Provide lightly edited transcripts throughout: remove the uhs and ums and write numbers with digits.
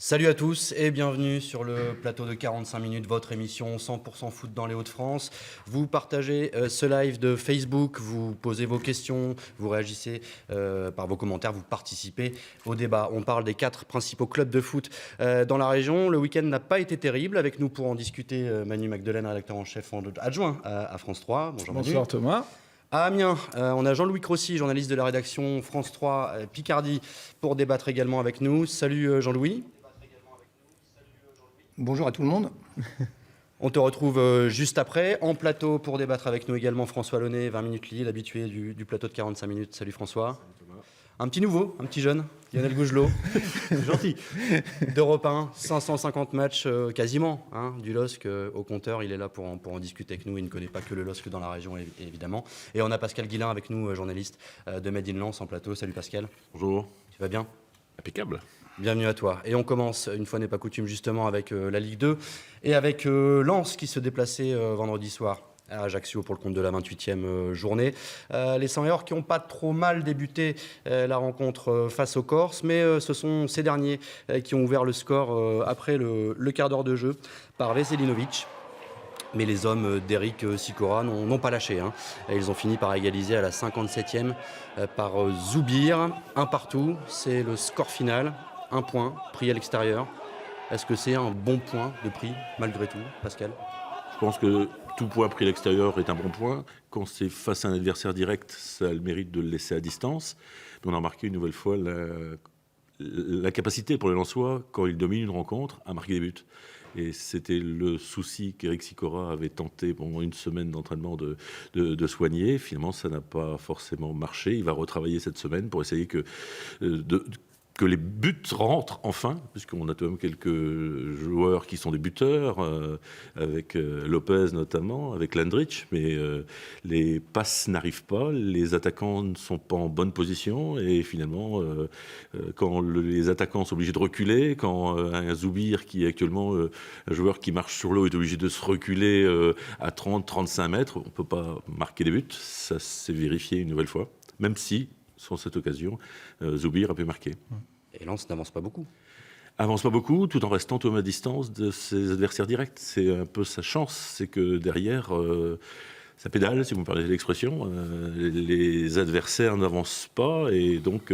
Salut à tous et bienvenue sur le plateau de 45 minutes, votre émission 100% foot dans les Hauts-de-France. Vous partagez ce live de Facebook, vous posez vos questions, vous réagissez par vos commentaires, vous participez au débat. On parle des 4 principaux clubs de foot dans la région. Le week-end n'a pas été terrible. Avec nous pour en discuter, Manu Magdelaine, rédacteur en chef adjoint à France 3. Bonjour Manu. Bonsoir Thomas. À Amiens, on a Jean-Louis Crossy, journaliste de la rédaction France 3 Picardie, pour débattre également avec nous. Salut Jean-Louis. Bonjour à tout le monde. On te retrouve juste après, en plateau pour débattre avec nous également François Launay, 20 minutes Lille, habitué du plateau de 45 minutes. Salut François. Salut Thomas. Un petit nouveau, un petit jeune, Lionel Gougelot. Gentil. D'Europe 1, 550 matchs quasiment du LOSC au compteur. Il est là pour en discuter avec nous. Il ne connaît pas que le LOSC dans la région, évidemment. Et on a Pascal Guillain avec nous, journaliste de Made in Lens en plateau. Salut Pascal. Bonjour. Tu vas bien ? Impeccable. Bienvenue à toi. Et on commence, une fois n'est pas coutume, justement avec la Ligue 2 et avec Lens qui se déplaçait vendredi soir à Ajaccio pour le compte de la 28e journée. Les 100 Or qui n'ont pas trop mal débuté la rencontre face aux Corses, mais ce sont ces derniers qui ont ouvert le score après le quart d'heure de jeu par Veselinovic. Mais les hommes d'Eric Sicora n'ont pas lâché. Ils ont fini par égaliser à la 57e par Zoubir. 1 partout, c'est le score final. 1 point pris à l'extérieur. Est-ce que c'est un bon point de prix malgré tout, Pascal ? Je pense que tout point pris à l'extérieur est un bon point. Quand c'est face à un adversaire direct, ça a le mérite de le laisser à distance. Mais on a remarqué une nouvelle fois la capacité pour les Lensois, quand ils dominent une rencontre, à marquer des buts. Et c'était le souci qu'Eric Sicora avait tenté pendant une semaine d'entraînement de soigner. Finalement, ça n'a pas forcément marché. Il va retravailler cette semaine pour essayer que les buts rentrent enfin, puisqu'on a quand même quelques joueurs qui sont des buteurs, avec Lopez notamment, avec Landrich, mais les passes n'arrivent pas, les attaquants ne sont pas en bonne position, et finalement, quand les attaquants sont obligés de reculer, quand un Zoubir, qui est actuellement un joueur qui marche sur l'eau, est obligé de se reculer à 30-35 mètres, on ne peut pas marquer des buts, ça s'est vérifié une nouvelle fois, même si, sur cette occasion, Zoubir a pu marquer. Et Lens n'avance pas beaucoup. Avance pas beaucoup, tout en restant à distance de ses adversaires directs. C'est un peu sa chance, c'est que derrière, ça pédale, si vous me permettez l'expression. Les adversaires n'avancent pas, et donc,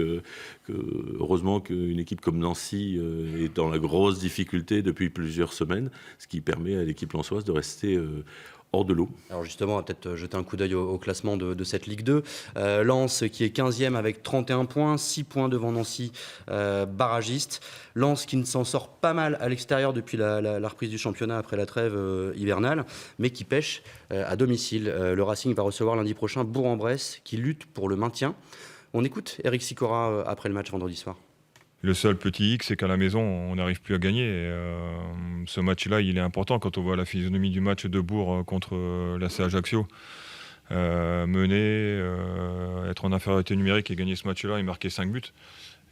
heureusement qu'une équipe comme Nancy est dans la grosse difficulté depuis plusieurs semaines, ce qui permet à l'équipe lensoise de rester hors de l'eau. Alors justement, on va peut-être jeter un coup d'œil au classement de cette Ligue 2. Lens qui est 15e avec 31 points, 6 points devant Nancy, barragiste. Lens qui ne s'en sort pas mal à l'extérieur depuis la reprise du championnat après la trêve hivernale, mais qui pêche à domicile. Le Racing va recevoir lundi prochain Bourg-en-Bresse qui lutte pour le maintien. On écoute Eric Sicora après le match vendredi soir. Le seul petit hic, c'est qu'à la maison, on n'arrive plus à gagner. Ce match-là, il est important quand on voit la physionomie du match de Bourg contre l'AC Ajaccio. Mener, être en infériorité numérique et gagner ce match-là et marquer 5 buts,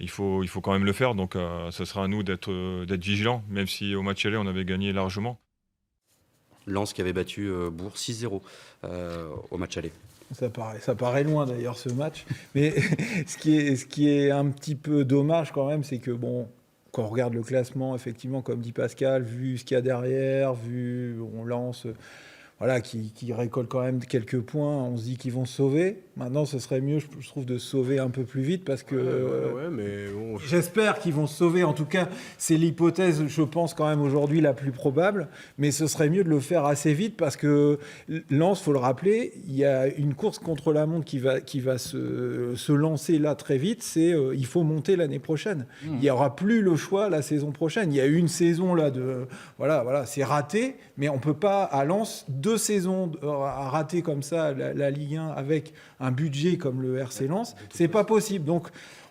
il faut quand même le faire. Donc, ce sera à nous d'être vigilants, même si au match aller, on avait gagné largement. Lens qui avait battu Bourg 6-0 au match aller. Ça paraît loin d'ailleurs ce match, mais ce qui est un petit peu dommage quand même, c'est que quand on regarde le classement, effectivement, comme dit Pascal, vu ce qu'il y a derrière, on lance, qui récolte quand même quelques points, on se dit qu'ils vont se sauver. Maintenant, ce serait mieux, je trouve, de se sauver un peu plus vite parce que mais bon, j'espère qu'ils vont se sauver. En tout cas, c'est l'hypothèse, je pense, quand même aujourd'hui la plus probable. Mais ce serait mieux de le faire assez vite parce que Lens, faut le rappeler, il y a une course contre la montre qui va se lancer là très vite. Il faut monter l'année prochaine. Il n'y aura plus le choix la saison prochaine. Il y a eu une saison là c'est raté, mais on peut pas à Lens 2 saisons à rater comme ça la Ligue 1 avec un budget comme le RC Lens, c'est pas possible. Donc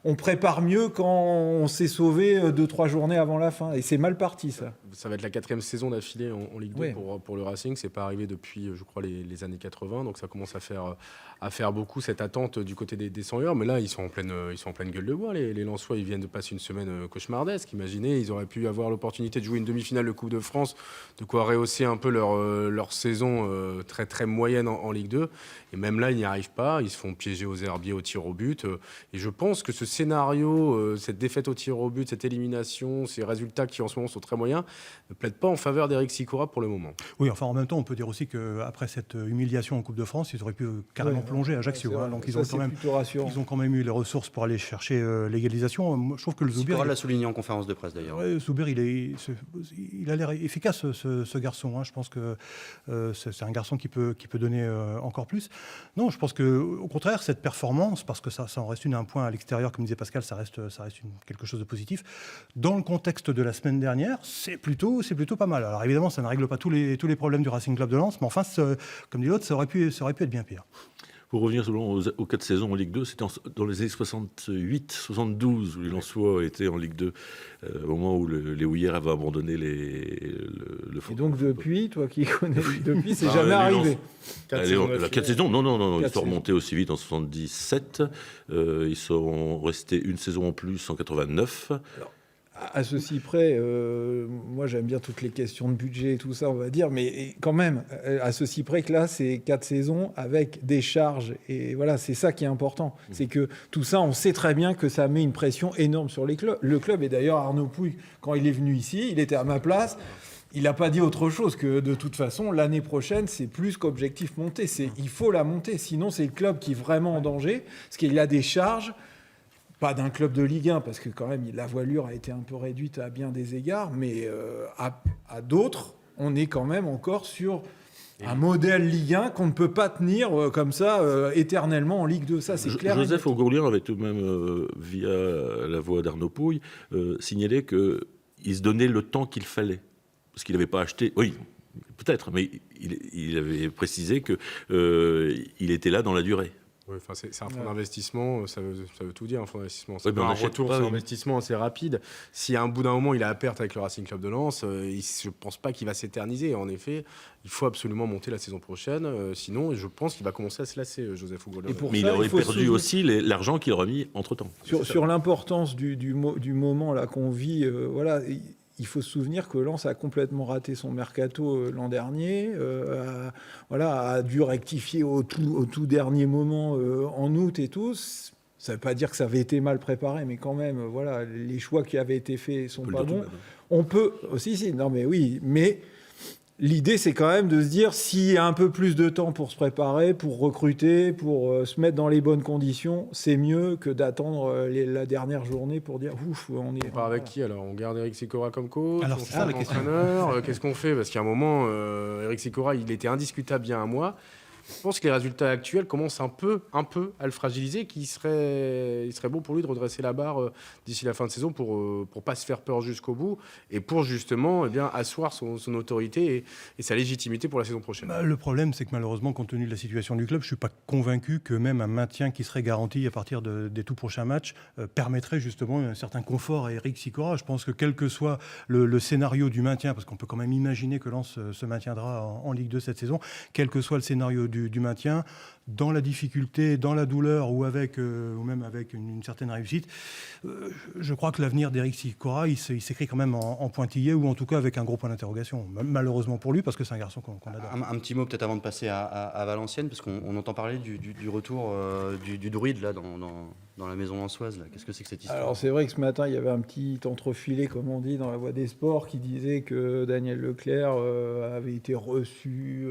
on prépare mieux quand on s'est sauvé 2-3 journées avant la fin. Et c'est mal parti, ça. Ça va être la 4e saison d'affilée en Ligue 2 ouais. pour le Racing. C'est pas arrivé depuis, je crois, les années 80. Donc ça commence à faire beaucoup cette attente du côté des 100 heures. Mais là, ils sont en pleine gueule de bois. Les Lensois, ils viennent de passer une semaine cauchemardesque. Imaginez, ils auraient pu avoir l'opportunité de jouer une demi-finale de Coupe de France, de quoi rehausser un peu leur saison très, très moyenne en Ligue 2. Et même là, ils n'y arrivent pas. Ils se font piéger aux herbiers, au tir au but. Et je pense que ce scénario, cette défaite au tir au but, cette élimination, ces résultats qui en ce moment sont très moyens, ne plaident pas en faveur d'Éric Sicora pour le moment. Oui, enfin en même temps, on peut dire aussi qu'après cette humiliation en Coupe de France, ils auraient pu carrément plonger à Ajaccio. Donc ils ont quand même eu les ressources pour aller chercher l'égalisation. Moi, je trouve que le Zoubir... Sicora l'a souligné en conférence de presse d'ailleurs. Ouais, Zoubir, il a l'air efficace ce garçon. Je pense que c'est un garçon qui peut donner encore plus. Non, je pense qu'au contraire, cette performance, parce que ça en reste un point à l'extérieur, comme disait Pascal, ça reste quelque chose de positif. Dans le contexte de la semaine dernière, c'est plutôt pas mal. Alors évidemment, ça ne règle pas tous les problèmes du Racing Club de Lens, mais enfin, comme dit l'autre, ça aurait pu être bien pire. Pour revenir aux 4 saisons en Ligue 2, c'était dans les années 68-72 où les Lensois étaient en Ligue 2, au moment où les Houillères avaient abandonné le foot. Et donc depuis, toi qui connais, depuis, c'est jamais arrivé. 4 saisons, non, ils sont saisons. remontés aussi vite en 77. Ils sont restés une saison en plus en 89. Alors, à ceci près, moi j'aime bien toutes les questions de budget et tout ça, on va dire, mais quand même, à ceci près que là, c'est 4 saisons avec des charges. Et voilà, c'est ça qui est important. C'est que tout ça, on sait très bien que ça met une pression énorme sur le club. Et d'ailleurs, Arnaud Pouille, quand il est venu ici, il était à ma place. Il n'a pas dit autre chose que de toute façon, l'année prochaine, c'est plus qu'objectif monté. Il faut la monter, sinon c'est le club qui est vraiment en danger, parce qu'il a des charges. Pas d'un club de Ligue 1, parce que quand même, la voilure a été un peu réduite à bien des égards, mais à d'autres, on est quand même encore sur un modèle Ligue 1 qu'on ne peut pas tenir comme ça éternellement en Ligue 2. Ça, c'est clair. Joseph Ogourlian avait tout de même, via la voix d'Arnaud Pouille, signalé qu'il se donnait le temps qu'il fallait. Parce qu'il n'avait pas acheté... Oui, peut-être, mais il avait précisé qu'il était là dans la durée. Oui, c'est un fonds d'investissement, ça veut tout dire, un fonds d'investissement. C'est Oui, un retour sur investissement assez rapide. Si à un bout d'un moment, il a à perte avec le Racing Club de Lens, je ne pense pas qu'il va s'éterniser. En effet, il faut absolument monter la saison prochaine. Sinon, je pense qu'il va commencer à se lasser, Joseph Ogourlian. Mais il aurait perdu aussi l'argent qu'il aurait mis entre-temps. Sur l'importance du moment là qu'on vit, voilà... Il faut se souvenir que Lens a complètement raté son mercato l'an dernier, a dû rectifier au tout dernier moment en août et tout. Ça ne veut pas dire que ça avait été mal préparé, mais quand même, voilà, les choix qui avaient été faits sont pas bons. On peut aussi, mais l'idée, c'est quand même de se dire, s'il y a un peu plus de temps pour se préparer, pour recruter, pour se mettre dans les bonnes conditions, c'est mieux que d'attendre la dernière journée pour dire, ouf, on est... On part avec qui alors? On garde Éric Sicora comme coach? Alors, c'est ça la question. Qu'est-ce qu'on fait? Parce qu'à un moment, Éric Sicora, il était indiscutable il y a un mois. Je pense que les résultats actuels commencent un peu à le fragiliser, il serait bon pour lui de redresser la barre d'ici la fin de saison pour pas se faire peur jusqu'au bout et pour justement asseoir son autorité et sa légitimité pour la saison prochaine. Le problème, c'est que malheureusement, compte tenu de la situation du club, je ne suis pas convaincu que même un maintien qui serait garanti à partir des tout prochains matchs permettrait justement un certain confort à Éric Sicora. Je pense que quel que soit le scénario du maintien, parce qu'on peut quand même imaginer que Lens se maintiendra en Ligue 2 cette saison, quel que soit le scénario du maintien, dans la difficulté, dans la douleur ou même avec une certaine réussite, je crois que l'avenir d'Éric Sicora, il s'écrit quand même en pointillé ou en tout cas avec un gros point d'interrogation. Malheureusement pour lui, parce que c'est un garçon qu'on adore. Un petit mot peut-être avant de passer à Valenciennes, parce qu'on entend parler du retour du druide là, dans la maison lensoise. Qu'est-ce que c'est que cette histoire? Alors c'est vrai que ce matin, il y avait un petit entrefilé, comme on dit, dans la Voix des Sports, qui disait que Daniel Leclerc avait été reçu...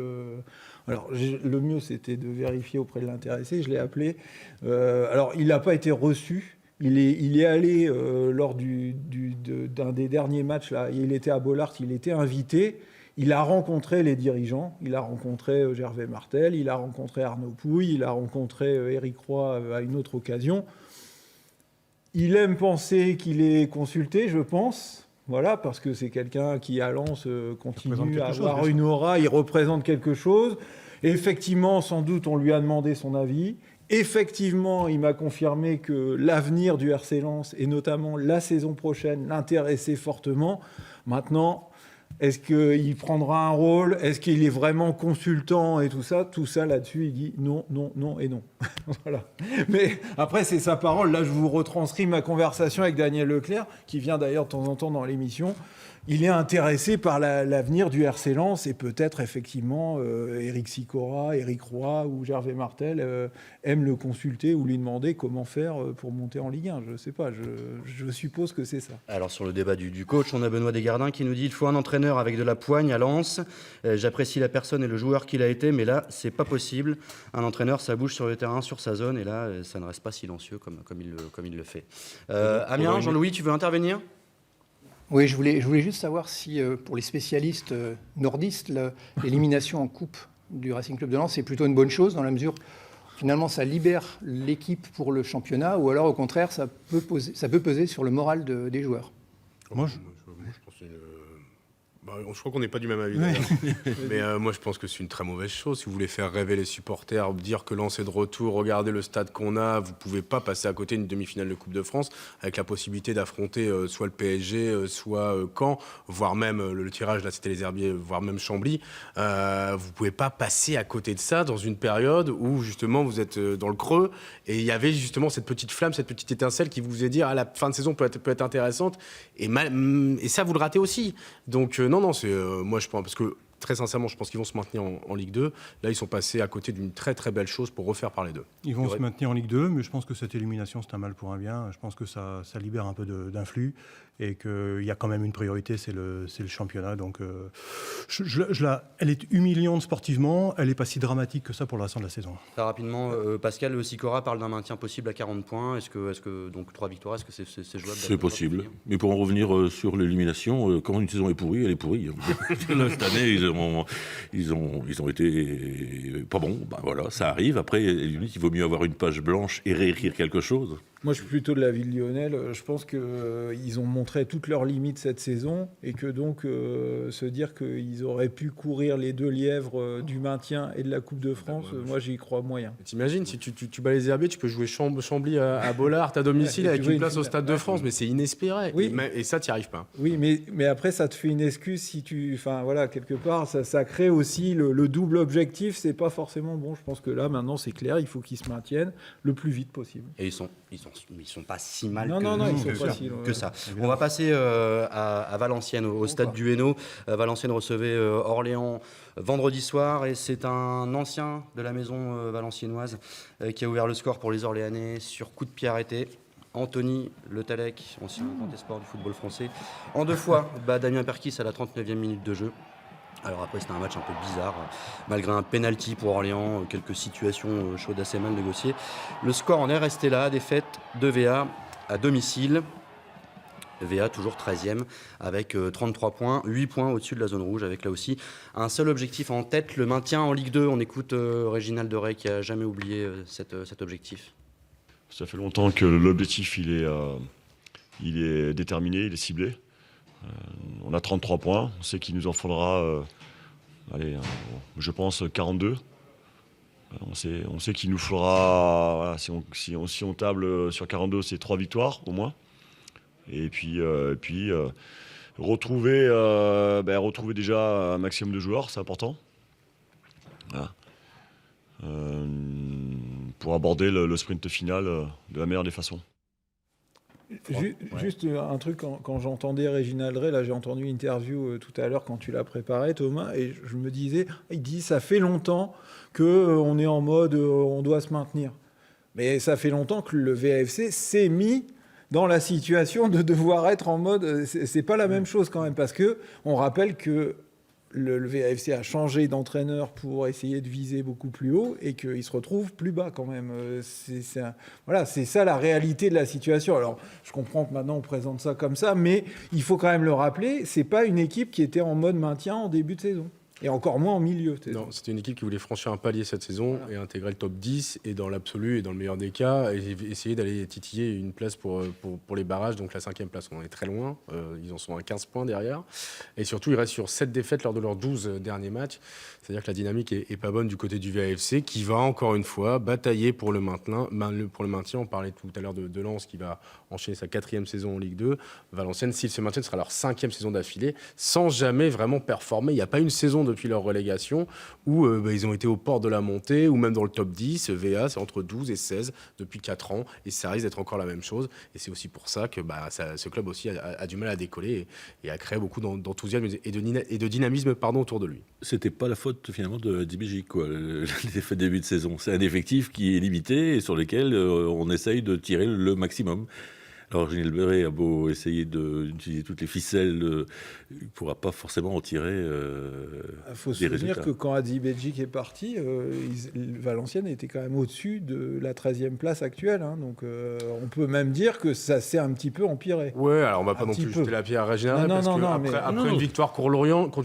Alors, le mieux, c'était de vérifier auprès de l'intéressé. Je l'ai appelé. Alors, il n'a pas été reçu. Il est allé lors d'un des derniers matchs. Là, il était à Bollaert. Il était invité. Il a rencontré les dirigeants. Il a rencontré Gervais Martel. Il a rencontré Arnaud Pouille. Il a rencontré Éric Roy à une autre occasion. Il aime penser qu'il est consulté, je pense. Voilà, parce que c'est quelqu'un qui, à Lens, continue à avoir une aura, il représente quelque chose. Effectivement, sans doute, on lui a demandé son avis. Effectivement, il m'a confirmé que l'avenir du RC Lens, et notamment la saison prochaine, l'intéressait fortement. Maintenant, est-ce qu'il prendra un rôle? Est-ce qu'il est vraiment consultant et tout ça? Tout ça, là-dessus, il dit non, non, non et non. Voilà. Mais après, c'est sa parole. Là, je vous retranscris ma conversation avec Daniel Leclerc, qui vient d'ailleurs de temps en temps dans l'émission. il est intéressé par l'avenir du RC Lens et peut-être effectivement Éric Sicora, Éric Roy ou Gervais Martel aiment le consulter ou lui demander comment faire pour monter en Ligue 1. Je ne sais pas, je suppose que c'est ça. Alors sur le débat du coach, on a Benoît Desgardins qui nous dit « Il faut un entraîneur avec de la poigne à Lens. J'apprécie la personne et le joueur qu'il a été, mais là, c'est pas possible. Un entraîneur, ça bouge sur le terrain, sur sa zone, et là, ça ne reste pas silencieux comme il le fait. » Amiens, Jean-Louis, tu veux intervenir ? Oui, je voulais juste savoir si, pour les spécialistes nordistes, l'élimination en coupe du Racing Club de Lens, c'est plutôt une bonne chose, dans la mesure où, finalement, ça libère l'équipe pour le championnat, ou alors, au contraire, ça peut peser sur le moral des joueurs. Moi, je pense que je crois qu'on n'est pas du même avis. Mais moi, je pense que c'est une très mauvaise chose. Si vous voulez faire rêver les supporters, dire que Lens est de retour, regardez le stade qu'on a, vous ne pouvez pas passer à côté d'une demi-finale de Coupe de France avec la possibilité d'affronter soit le PSG, soit Caen, voire même le tirage, là c'était les Herbiers, voire même Chambly. Vous ne pouvez pas passer à côté de ça dans une période où justement vous êtes dans le creux et il y avait justement cette petite flamme, cette petite étincelle qui vous faisait dire la fin de saison peut être intéressante et ça vous le ratez aussi. Donc non, c'est moi je pense parce que très sincèrement, je pense qu'ils vont se maintenir en Ligue 2. Là, ils sont passés à côté d'une très très belle chose pour refaire parler d'eux. Ils vont se maintenir en Ligue 2, mais je pense que cette élimination, c'est un mal pour un bien. Je pense que ça libère un peu d'influx et qu'il y a quand même une priorité, c'est le championnat. Donc, elle est humiliante sportivement, elle n'est pas si dramatique que ça pour le restant de la saison. Très rapidement, Pascal Sicora parle d'un maintien possible à 40 points. Est-ce que donc 3 victoires, est-ce que c'est jouable? C'est possible. Mais pour en revenir sur l'élimination, quand une saison est pourrie, elle est pourrie. Cette année, ils ont été pas bons. Ben voilà, ça arrive. Après, il vaut mieux avoir une page blanche et réécrire quelque chose. Moi, je suis plutôt de l'avis de Lionel. Je pense qu'ils ont montré toutes leurs limites cette saison et que donc se dire qu'ils auraient pu courir les deux lièvres du maintien et de la Coupe de France, moi, j'y crois moyen. T'imagines, si tu bats les Herbiers, tu peux jouer Chambly à Bollard à domicile avec une place au Stade de France, mais c'est inespéré. Oui. Et ça, tu n'y arrives pas. Oui, mais après, ça te fait une excuse si tu... Enfin, voilà, quelque part, ça crée aussi le double objectif. C'est pas forcément bon. Je pense que là, maintenant, c'est clair. Il faut qu'ils se maintiennent le plus vite possible. Et ils sont pas si mal que ça. On va passer à Valenciennes, au stade du Hainaut. Valenciennes recevait Orléans vendredi soir et c'est un ancien de la maison valenciennoise qui a ouvert le score pour les Orléanais sur coup de pied arrêté. Anthony Le Tallec, ancien grand espoir du football français, en 2 fois Damien Perkis à la 39e minute de jeu. Alors après, c'était un match un peu bizarre, malgré un penalty pour Orléans, quelques situations chaudes assez mal négociées. Le score en est resté là, défaite de VA à domicile. VA toujours 13e avec 33 points, 8 points au-dessus de la zone rouge, avec là aussi un seul objectif en tête, le maintien en Ligue 2. On écoute Réginald Doré qui n'a jamais oublié cet objectif. Ça fait longtemps que l'objectif il est déterminé, il est ciblé. On a 33 points, on sait qu'il nous en faudra, je pense 42. On sait qu'il nous faudra, si on table sur 42, c'est 3 victoires au moins. Et puis retrouver déjà un maximum de joueurs, c'est important. Voilà. Pour aborder le sprint final de la meilleure des façons. Juste un truc, quand j'entendais Réginald Ray, là j'ai entendu une interview tout à l'heure quand tu l'as préparé Thomas, et je me disais, il dit ça fait longtemps qu'on est en mode on doit se maintenir. Mais ça fait longtemps que le VAFC s'est mis dans la situation de devoir être en mode, c'est pas la même chose quand même, parce que on rappelle que le VAFC a changé d'entraîneur pour essayer de viser beaucoup plus haut et qu'il se retrouve plus bas quand même. C'est ça la réalité de la situation. Alors, je comprends que maintenant on présente ça comme ça, mais il faut quand même le rappeler, c'est pas une équipe qui était en mode maintien en début de saison. Et encore moins en milieu. Non, c'était une équipe qui voulait franchir un palier cette saison et intégrer le top 10 et dans l'absolu et dans le meilleur des cas, essayer d'aller titiller une place pour les barrages, donc la 5e place. On en est très loin, ils en sont à 15 points derrière. Et surtout, ils restent sur 7 défaites lors de leurs 12 derniers matchs. C'est-à-dire que la dynamique est pas bonne du côté du VAFC qui va encore une fois batailler pour le maintien. On parlait tout à l'heure de Lens qui va enchaîner sa 4e saison en Ligue 2. Valenciennes, s'ils se maintiennent, ce sera leur 5e saison d'affilée sans jamais vraiment performer. Il n'y a pas une saison depuis leur relégation, où ils ont été aux portes de la montée, ou même dans le top 10. VA, c'est entre 12 et 16 depuis 4 ans, et ça risque d'être encore la même chose. Et c'est aussi pour ça que ce club aussi a du mal à décoller et a créé beaucoup d'enthousiasme et de dynamisme autour de lui. C'était pas la faute finalement de DBJ, quoi, l'effet de début de saison. C'est un effectif qui est limité et sur lequel on essaye de tirer le maximum. Alors, Gilles Beret a beau essayer d'utiliser toutes les ficelles, il ne pourra pas forcément en tirer Il faut se des souvenir résultats. que quand Hadjibedzic est parti, Valenciennes était quand même au-dessus de la 13e place actuelle. Hein. Donc, on peut même dire que ça s'est un petit peu empiré. Ouais, alors on va pas Un non petit plus peu. jeter la pierre à Régional, Non, parce non, que non, après, mais- après non, une non. victoire contre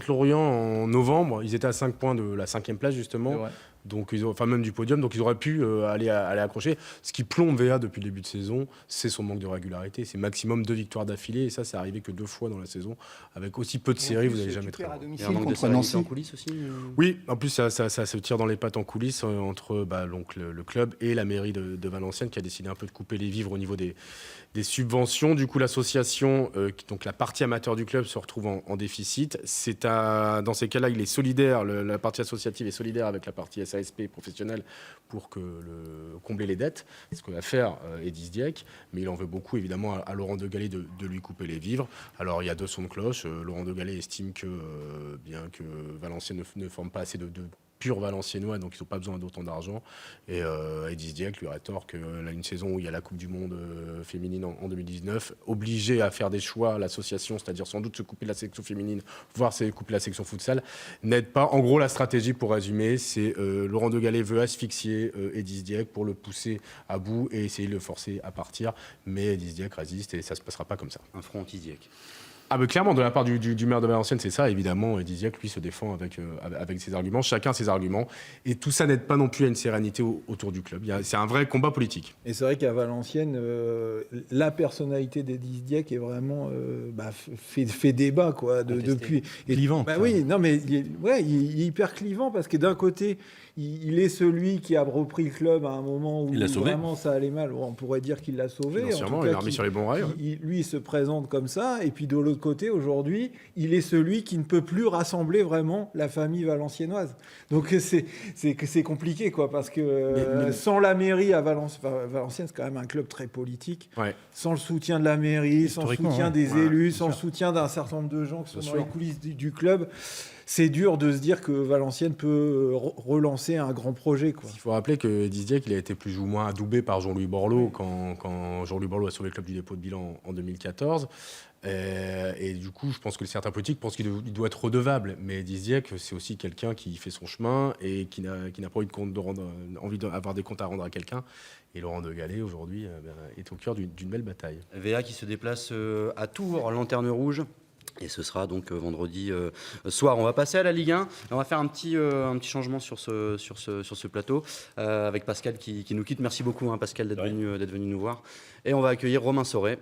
Lorient en novembre, ils étaient à 5 points de la 5e place justement. Donc même du podium, donc ils auraient pu aller accrocher. Ce qui plombe VA depuis le début de saison, c'est son manque de régularité. C'est maximum 2 victoires d'affilée, et ça, c'est arrivé que 2 fois dans la saison. Avec aussi peu de séries, vous n'allez jamais très loin. à Il y a un domicile manque de contre sérénité en Nancy. coulisses aussi. Oui, en plus, ça se tire dans les pattes en coulisses entre donc, le club et la mairie de Valenciennes, qui a décidé un peu de couper les vivres au niveau des subventions. Du coup, l'association, donc la partie amateur du club, se retrouve en déficit. Dans ces cas-là, il est solidaire, la partie associative est solidaire avec la partie SASP professionnelle pour combler les dettes. C'est ce que va faire Edis Dieck, mais il en veut beaucoup évidemment à Laurent de Gallet de lui couper les vivres. Alors il y a 2 sons de cloche. Laurent de Gallet estime que bien que Valenciennes ne forme pas assez de pur valenciennois, donc ils n'ont pas besoin d'autant d'argent. Et Edis Dieck lui rétorque une saison où il y a la Coupe du Monde féminine en 2019, obligé à faire des choix, l'association, c'est-à-dire sans doute se couper de la section féminine, voire se couper de la section futsal, n'aide pas. En gros, la stratégie, pour résumer, c'est Laurent de Gallet veut asphyxier Edis Dieck pour le pousser à bout et essayer de le forcer à partir, mais Edis Dieck résiste et ça ne se passera pas comme ça. Un front anti-Dieck. Ah bah clairement, de la part du maire de Valenciennes, c'est ça, évidemment. Edis Dieck, lui, se défend avec ses arguments, chacun ses arguments. Et tout ça n'aide pas non plus à une sérénité autour du club. C'est un vrai combat politique. Et c'est vrai qu'à Valenciennes, la personnalité d'Edis Dieck est vraiment fait débat quoi, depuis. Clivant. Oui, non mais il est hyper clivant parce que d'un côté, il est celui qui a repris le club à un moment où Il l'a sauvé. vraiment ça allait mal. On pourrait dire qu'il l'a sauvé. Financièrement, En tout il cas, l'a remis sur les bons rails. lui, il se présente comme ça. Et puis de l'autre côté, aujourd'hui, il est celui qui ne peut plus rassembler vraiment la famille valenciennoise. Donc c'est compliqué quoi, parce que sans la mairie à Valenciennes, c'est quand même un club très politique. Ouais. Sans le soutien de la mairie, sans le Historiquement, soutien ouais. des Ouais, élus, bien sans le sûr. soutien d'un certain nombre de gens qui sont Bien dans sûr. les coulisses du club, c'est dur de se dire que Valenciennes peut relancer un grand projet. Quoi. Il faut rappeler que Edis Dieck, il a été plus ou moins adoubé par Jean-Louis Borloo quand Jean-Louis Borloo a sauvé le club du dépôt de bilan en 2014. Et du coup, je pense que certains politiques pensent qu'il doit être redevable. Mais Edis Dieck, c'est aussi quelqu'un qui fait son chemin et qui n'a pas envie d'avoir des comptes à rendre à quelqu'un. Et Laurent de Gallet, aujourd'hui, est au cœur d'une belle bataille. VA qui se déplace à Tours, Lanterne Rouge. Et ce sera donc vendredi soir. On va passer à la Ligue 1. On va faire un petit changement sur ce plateau avec Pascal qui nous quitte. Merci beaucoup Pascal d'être venu nous voir. Et on va accueillir Romain Sauret.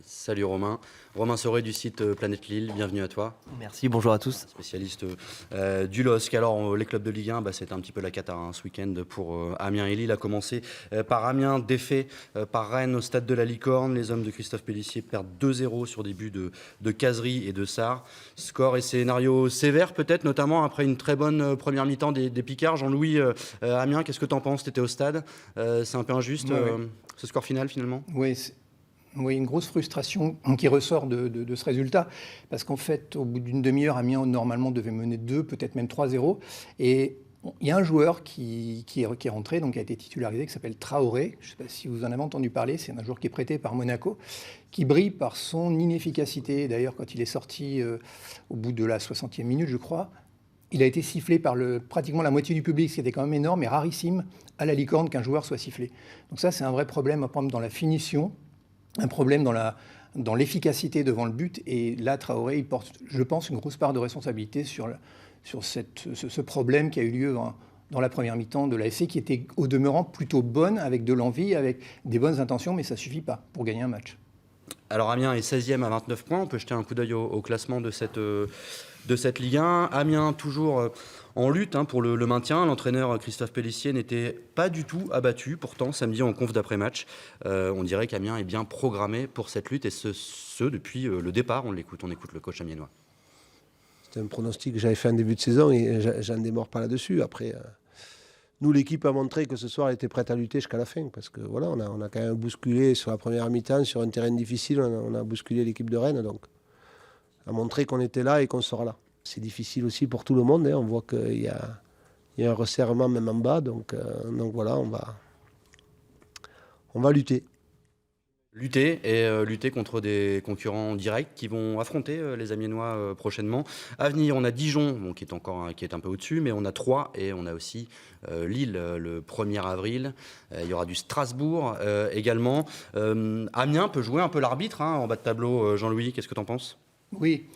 Salut Romain. Romain Sauret du site Planète Lille, bienvenue à toi. Merci, bonjour à tous. Spécialiste du LOSC. Alors les clubs de Ligue 1, c'était un petit peu la cata ce week-end pour Amiens et Lille. A commencé par Amiens, défait par Rennes au stade de la Licorne. Les hommes de Christophe Pélissier perdent 2-0 sur des buts de Cazerie et de Sarr. Score et scénario sévère peut-être, notamment après une très bonne première mi-temps des Picards. Jean-Louis, Amiens, qu'est-ce que tu en penses? Tu étais au stade, c'est un peu injuste ce score final finalement? Oui, une grosse frustration qui ressort de ce résultat, parce qu'en fait, au bout d'une demi-heure, Amiens, normalement, devait mener 2, peut-être même 3-0. Et il y a un joueur qui est rentré, donc qui a été titularisé, qui s'appelle Traoré. Je ne sais pas si vous en avez entendu parler, c'est un joueur qui est prêté par Monaco, qui brille par son inefficacité. D'ailleurs, quand il est sorti au bout de la 60e minute, je crois, il a été sifflé par pratiquement la moitié du public, ce qui était quand même énorme et rarissime à la Licorne qu'un joueur soit sifflé. Donc ça, c'est un vrai problème, par exemple, dans la finition, un problème dans l'efficacité devant le but. Et là, Traoré, il porte, je pense, une grosse part de responsabilité sur ce problème qui a eu lieu dans la première mi-temps de l'ASC, qui était au demeurant plutôt bonne, avec de l'envie, avec des bonnes intentions, mais ça ne suffit pas pour gagner un match. Alors Amiens est 16e à 29 points. On peut jeter un coup d'œil au classement de cette Ligue 1. Amiens toujours en lutte pour le maintien. L'entraîneur Christophe Pélissier n'était pas du tout abattu. Pourtant, samedi en conf d'après-match, on dirait qu'Amiens est bien programmé pour cette lutte, et ce depuis le départ. On écoute le coach amiénois. C'était un pronostic que j'avais fait en début de saison et j'en démords pas là-dessus. Après, nous, l'équipe a montré que ce soir, elle était prête à lutter jusqu'à la fin. Parce que voilà, on a quand même bousculé sur la première mi-temps, sur un terrain difficile, on a bousculé l'équipe de Rennes. Donc, on a montré qu'on était là et qu'on sera là. C'est difficile aussi pour tout le monde. On voit qu'il y a un resserrement même en bas. Donc voilà, on va lutter. Lutter contre des concurrents directs qui vont affronter les Amiénois prochainement. À venir, on a Dijon, qui est un peu au-dessus, mais on a Troyes et on a aussi Lille le 1er avril. Il y aura du Strasbourg également. Amiens peut jouer un peu l'arbitre en bas de tableau. Jean-Louis, qu'est-ce que tu en penses ? Oui,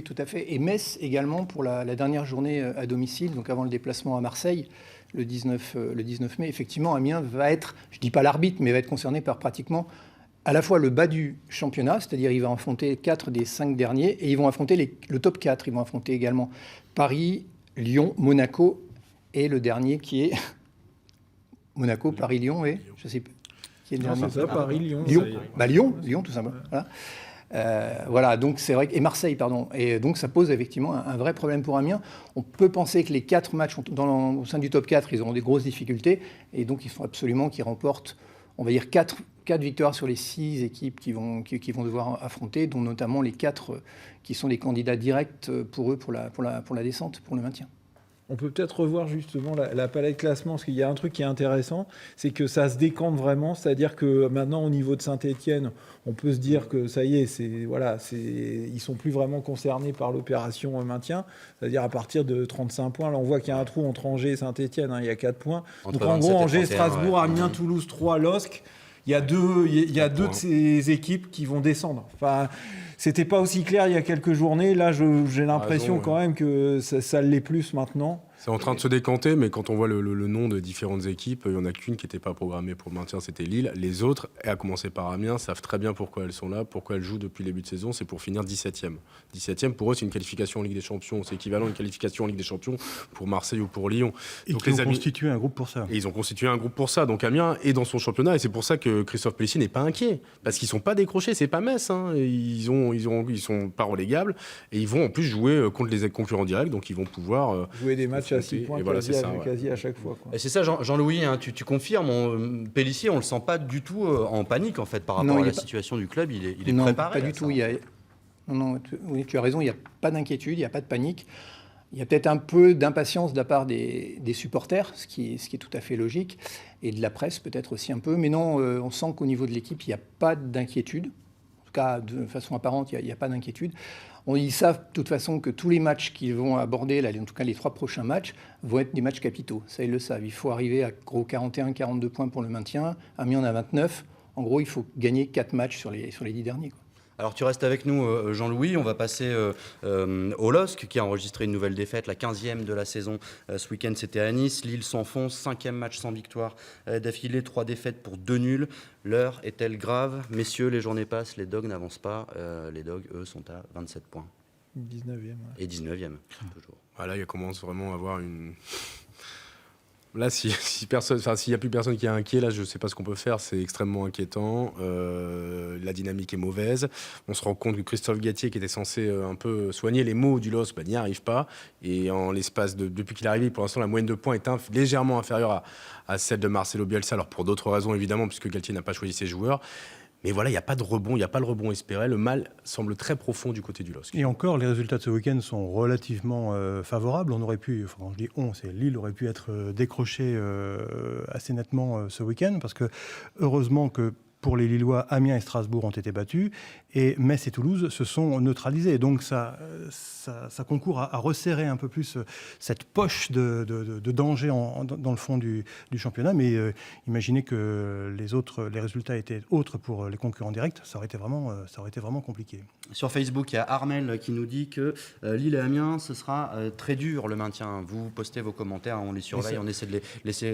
tout à fait. Et Metz également pour la dernière journée à domicile, donc avant le déplacement à Marseille, le 19 mai. Effectivement, Amiens va être, je ne dis pas l'arbitre, mais va être concerné par pratiquement à la fois le bas du championnat, c'est-à-dire ils vont affronter 4 des 5 derniers, et ils vont affronter le top 4. Ils vont affronter également Paris, Lyon, Monaco, et le dernier qui est Monaco, Paris, Lyon, et je ne sais plus qui est le dernier. C'est ça, Paris, Lyon. Lyon, tout simplement. Voilà. Donc c'est vrai et Marseille, pardon. Et donc ça pose effectivement un vrai problème pour Amiens. On peut penser que les 4 matchs au sein du top 4, ils auront des grosses difficultés, et donc il faut absolument qu'ils remportent, on va dire 4 victoires sur les 6 équipes qui vont devoir affronter, dont notamment les 4 qui sont les candidats directs pour eux pour la descente, pour le maintien. On peut peut-être revoir justement la palette classement, parce qu'il y a un truc qui est intéressant, c'est que ça se décante vraiment, c'est-à-dire que maintenant au niveau de Saint-Étienne, on peut se dire que ça y est, ils sont plus vraiment concernés par l'opération maintien, c'est-à-dire à partir de 35 points. Là on voit qu'il y a un trou entre Angers et Saint-Étienne, il y a 4 points. Donc en gros, Angers, Strasbourg, Amiens, Toulouse, 3, LOSC, il y a deux de ces équipes qui vont descendre. Enfin, c'était pas aussi clair il y a quelques journées. Là, j'ai l'impression quand même que ça l'est plus maintenant. C'est en train de se décanter, mais quand on voit le nom de différentes équipes, il n'y en a qu'une qui n'était pas programmée pour le maintien, c'était Lille. Les autres, et à commencer par Amiens, savent très bien pourquoi elles sont là, pourquoi elles jouent depuis le début de saison, c'est pour finir 17e. 17e, pour eux, c'est une qualification en Ligue des Champions. C'est équivalent à une qualification en Ligue des Champions pour Marseille ou pour Lyon. Et donc ils ont constitué un groupe pour ça. Et ils ont constitué un groupe pour ça. Donc Amiens est dans son championnat, et c'est pour ça que Christophe Pellissier n'est pas inquiet. Parce qu'ils ne sont pas décrochés, c'est pas Metz. Ils sont pas relégables, et ils vont en plus jouer contre les concurrents directs, donc ils vont pouvoir jouer des matchs à 6 points. Voilà, quasi à chaque fois. Et c'est ça, Jean-Louis, tu confirmes, Pellissier, on ne le sent pas du tout en panique en fait, par rapport à la situation du club, il est préparé. Pas du tout. Oui, tu as raison, il n'y a pas d'inquiétude, il n'y a pas de panique. Il y a peut-être un peu d'impatience de la part des supporters, ce qui est tout à fait logique, et de la presse peut-être aussi un peu. Mais non, on sent qu'au niveau de l'équipe, il n'y a pas d'inquiétude. En tout cas, de façon apparente, il n'y a pas d'inquiétude. Ils savent de toute façon que tous les matchs qu'ils vont aborder, là, en tout cas les 3 prochains matchs, vont être des matchs capitaux. Ça, ils le savent. Il faut arriver à gros 41-42 points pour le maintien. Amiens en a 29. En gros, il faut gagner 4 matchs sur les 10 derniers. Alors tu restes avec nous, Jean-Louis. On va passer au LOSC, qui a enregistré une nouvelle défaite, la 15e de la saison. Ce week-end, c'était à Nice. Lille s'enfonce, 5e match sans victoire d'affilée, 3 défaites pour 2 nuls. L'heure est-elle grave ? Messieurs, les journées passent, les Dogs n'avancent pas. Les Dogs, eux, sont à 27 points. 19e. Ouais. Et 19e, toujours. Là, il commence vraiment à avoir une... Là, s'il n'y a plus personne qui est inquiet, là, je ne sais pas ce qu'on peut faire. C'est extrêmement inquiétant. La dynamique est mauvaise. On se rend compte que Christophe Galtier, qui était censé un peu soigner les maux du LOSC, n'y arrive pas. Et en l'espace depuis qu'il est arrivé, pour l'instant, la moyenne de points est légèrement inférieure à celle de Marcelo Bielsa. Alors, pour d'autres raisons, évidemment, puisque Galtier n'a pas choisi ses joueurs. Mais voilà, il n'y a pas de rebond, il n'y a pas le rebond espéré. Le mal semble très profond du côté du LOSC. Et encore, les résultats de ce week-end sont relativement favorables. On aurait pu, enfin, je dis c'est Lille aurait pu être décroché assez nettement ce week-end, parce que heureusement que pour les Lillois, Amiens et Strasbourg ont été battus, et Metz et Toulouse se sont neutralisés. Donc ça concourt à resserrer un peu plus cette poche de danger dans le fond du championnat. Mais imaginez que les résultats étaient autres pour les concurrents directs, ça aurait été vraiment compliqué. Sur Facebook, il y a Armel qui nous dit que Lille et Amiens, ce sera très dur le maintien. Vous postez vos commentaires, on les surveille, on essaie de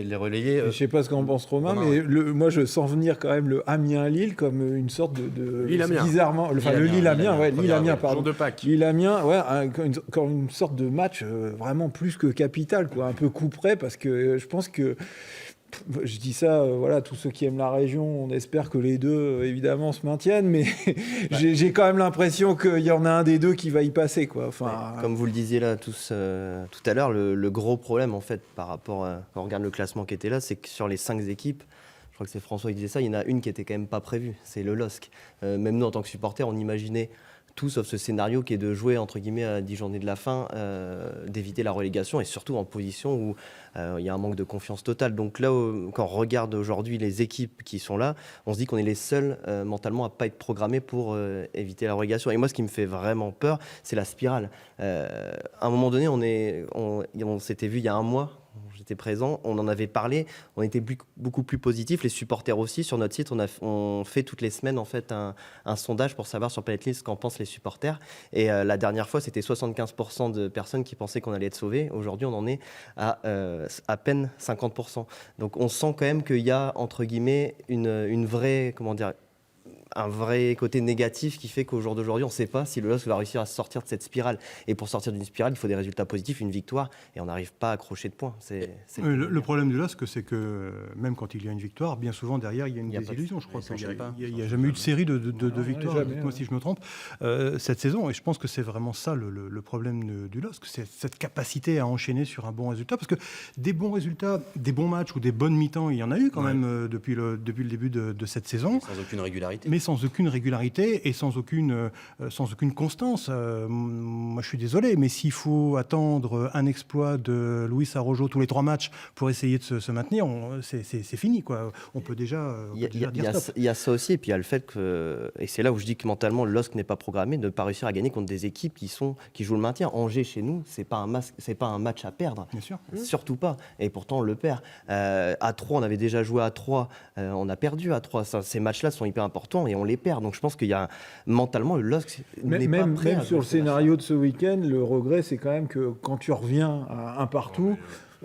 les relayer. Je ne sais pas ce qu'en pense Romain, mais moi je sens venir quand même le Amiens-Lille comme une sorte de Lille-Amiens. Bizarrement, le Lille-Amiens, pardon. Jour de Pâques. Lille-Amiens, encore une sorte de match vraiment plus que capital, quoi, un peu coup près, parce que je pense que Je dis ça, voilà, tous ceux qui aiment la région, on espère que les deux, évidemment, se maintiennent, mais j'ai quand même l'impression qu'il y en a un des deux qui va y passer, quoi. Enfin, comme vous le disiez là tous tout à l'heure, le gros problème en fait par rapport quand on regarde le classement qui était là, c'est que sur les 5 équipes, je crois que c'est François qui disait ça, il y en a une qui était quand même pas prévue, c'est le LOSC. Même nous en tant que supporters, on imaginait tout sauf ce scénario qui est de jouer entre guillemets à 10 journées de la fin, d'éviter la relégation et surtout en position où il y a un manque de confiance totale. Donc là, quand on regarde aujourd'hui les équipes qui sont là, on se dit qu'on est les seuls mentalement à pas être programmés pour éviter la relégation. Et moi, ce qui me fait vraiment peur, c'est la spirale. À un moment donné, on s'était vu il y a un mois. J'étais présent, on en avait parlé, on était beaucoup plus positifs, les supporters aussi. Sur notre site, on fait toutes les semaines en fait un sondage pour savoir sur Planet List ce qu'en pensent les supporters. Et la dernière fois, c'était 75% de personnes qui pensaient qu'on allait être sauvés. Aujourd'hui, on en est à peine 50%. Donc on sent quand même qu'il y a, entre guillemets, une vraie, comment dire, un vrai côté négatif qui fait qu'au jour d'aujourd'hui, on ne sait pas si le LOSC va réussir à sortir de cette spirale. Et pour sortir d'une spirale, il faut des résultats positifs, une victoire, et on n'arrive pas à accrocher de points. Le problème du LOSC, c'est que même quand il y a une victoire, bien souvent derrière, il y a une désillusion. Je crois qu'il n'y a jamais eu de série de victoires, dites-moi si je me trompe, cette saison. Et je pense que c'est vraiment ça le problème du LOSC, c'est cette capacité à enchaîner sur un bon résultat. Parce que des bons résultats, des bons matchs ou des bonnes mi-temps, il y en a eu quand même depuis le début de cette saison. Sans aucune régularité. Mais sans aucune régularité et sans aucune constance. Moi, je suis désolé, mais s'il faut attendre un exploit de Luis Araujo tous les 3 matchs pour essayer de se maintenir, c'est fini, quoi. On peut déjà dire stop. Il y a ça aussi, et puis il y a le fait que, et c'est là où je dis que mentalement, le LOSC n'est pas programmé de ne pas réussir à gagner contre des équipes qui jouent le maintien. Angers, chez nous, c'est pas un match à perdre. Bien sûr. Surtout pas. Et pourtant, on le perd. À 3, on avait déjà joué à 3, on a perdu à 3. Ces matchs-là sont hyper importants et on les perd. Donc je pense qu'il y a mentalement le LOSC n'est pas prêt. Même sur le scénario de ce week-end, le regret, c'est quand même que quand tu reviens à un partout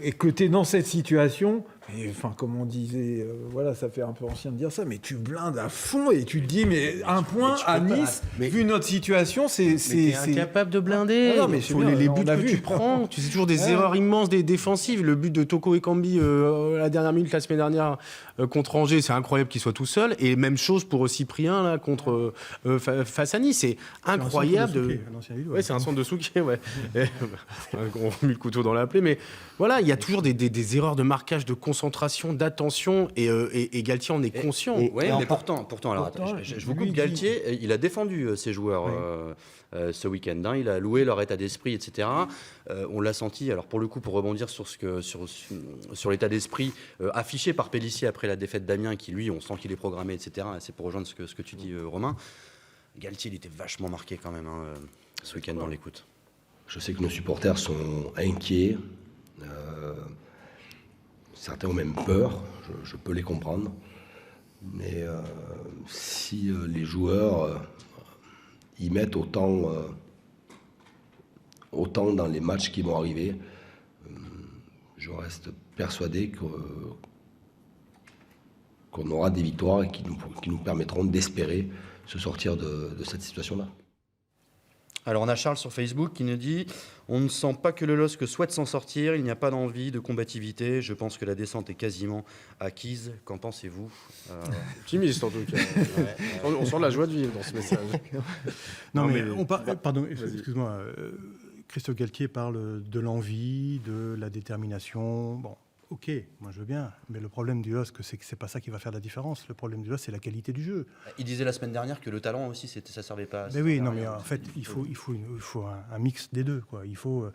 et que tu es dans cette situation, et, enfin, comme on disait, voilà, ça fait un peu ancien de dire ça, mais tu blindes à fond et tu te dis, mais un point à Nice, vu notre situation, c'est incapable de blinder. Non, mais les buts que tu prends, tu sais toujours des erreurs immenses des défensives. Le but de Toko Ekambi la dernière minute la semaine dernière contre Angers, c'est incroyable qu'il soit tout seul. Et même chose pour Cyprien là contre face à Nice, c'est incroyable. C'est un centre de Souquet, ouais. On remet le couteau dans la plaie, mais voilà, il y a toujours des erreurs de marquage, de concentration, d'attention, et Galtier en est conscient. Oui, mais pourtant alors, je vous coupe, Galtier, il a défendu ses joueurs ce week-end. Hein, il a loué leur état d'esprit, etc. On l'a senti, alors pour le coup, pour rebondir sur l'état d'esprit affiché par Pélissier après la défaite d'Amiens, qui lui, on sent qu'il est programmé, etc. C'est pour rejoindre ce que tu dis, Romain. Galtier, il était vachement marqué quand même ce week-end dans l'écoute. Je sais que nos supporters sont inquiets. Certains ont même peur, je peux les comprendre. Mais si les joueurs y mettent autant dans les matchs qui vont arriver, je reste persuadé qu'on aura des victoires et qui nous permettront d'espérer se sortir de cette situation-là. Alors on a Charles sur Facebook qui nous dit « On ne sent pas que le LOSC souhaite s'en sortir, il n'y a pas d'envie de combativité, je pense que la descente est quasiment acquise. Qu'en pensez-vous » Optimiste en tout cas. On sent de la joie de vivre dans ce message. Pardon, excuse-moi. Christophe Galtier parle de l'envie, de la détermination. Bon. Ok, moi je veux bien, mais le problème du LOSC, c'est que c'est pas ça qui va faire la différence. Le problème du LOSC, c'est la qualité du jeu. Il disait la semaine dernière que le talent aussi, ça servait pas. Mais oui, non, mais en fait, il faut un mix des deux, quoi. Il faut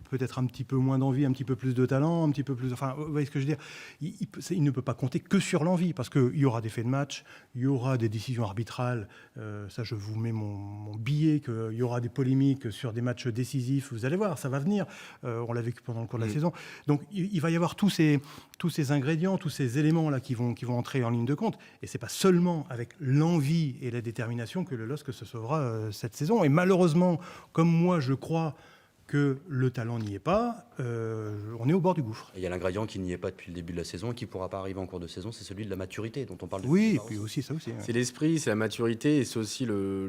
peut-être un petit peu moins d'envie, un petit peu plus de talent, un petit peu plus. Enfin, vous voyez ce que je veux dire. Il ne peut pas compter que sur l'envie, parce qu'il y aura des faits de match, il y aura des décisions arbitrales. Ça, je vous mets mon billet qu'il y aura des polémiques sur des matchs décisifs. Vous allez voir, ça va venir. On l'a vécu pendant le cours de la saison. Donc, il va y avoir tous ces ingrédients, tous ces éléments là qui vont entrer en ligne de compte. Et c'est pas seulement avec l'envie et la détermination que le LOSC se sauvera cette saison. Et malheureusement, comme moi je crois que le talent n'y est pas, on est au bord du gouffre. Il y a l'ingrédient qui n'y est pas depuis le début de la saison et qui ne pourra pas arriver en cours de saison, c'est celui de la maturité dont on parle depuis. Oui, et puis aussi ça aussi. C'est l'esprit, c'est la maturité et c'est aussi le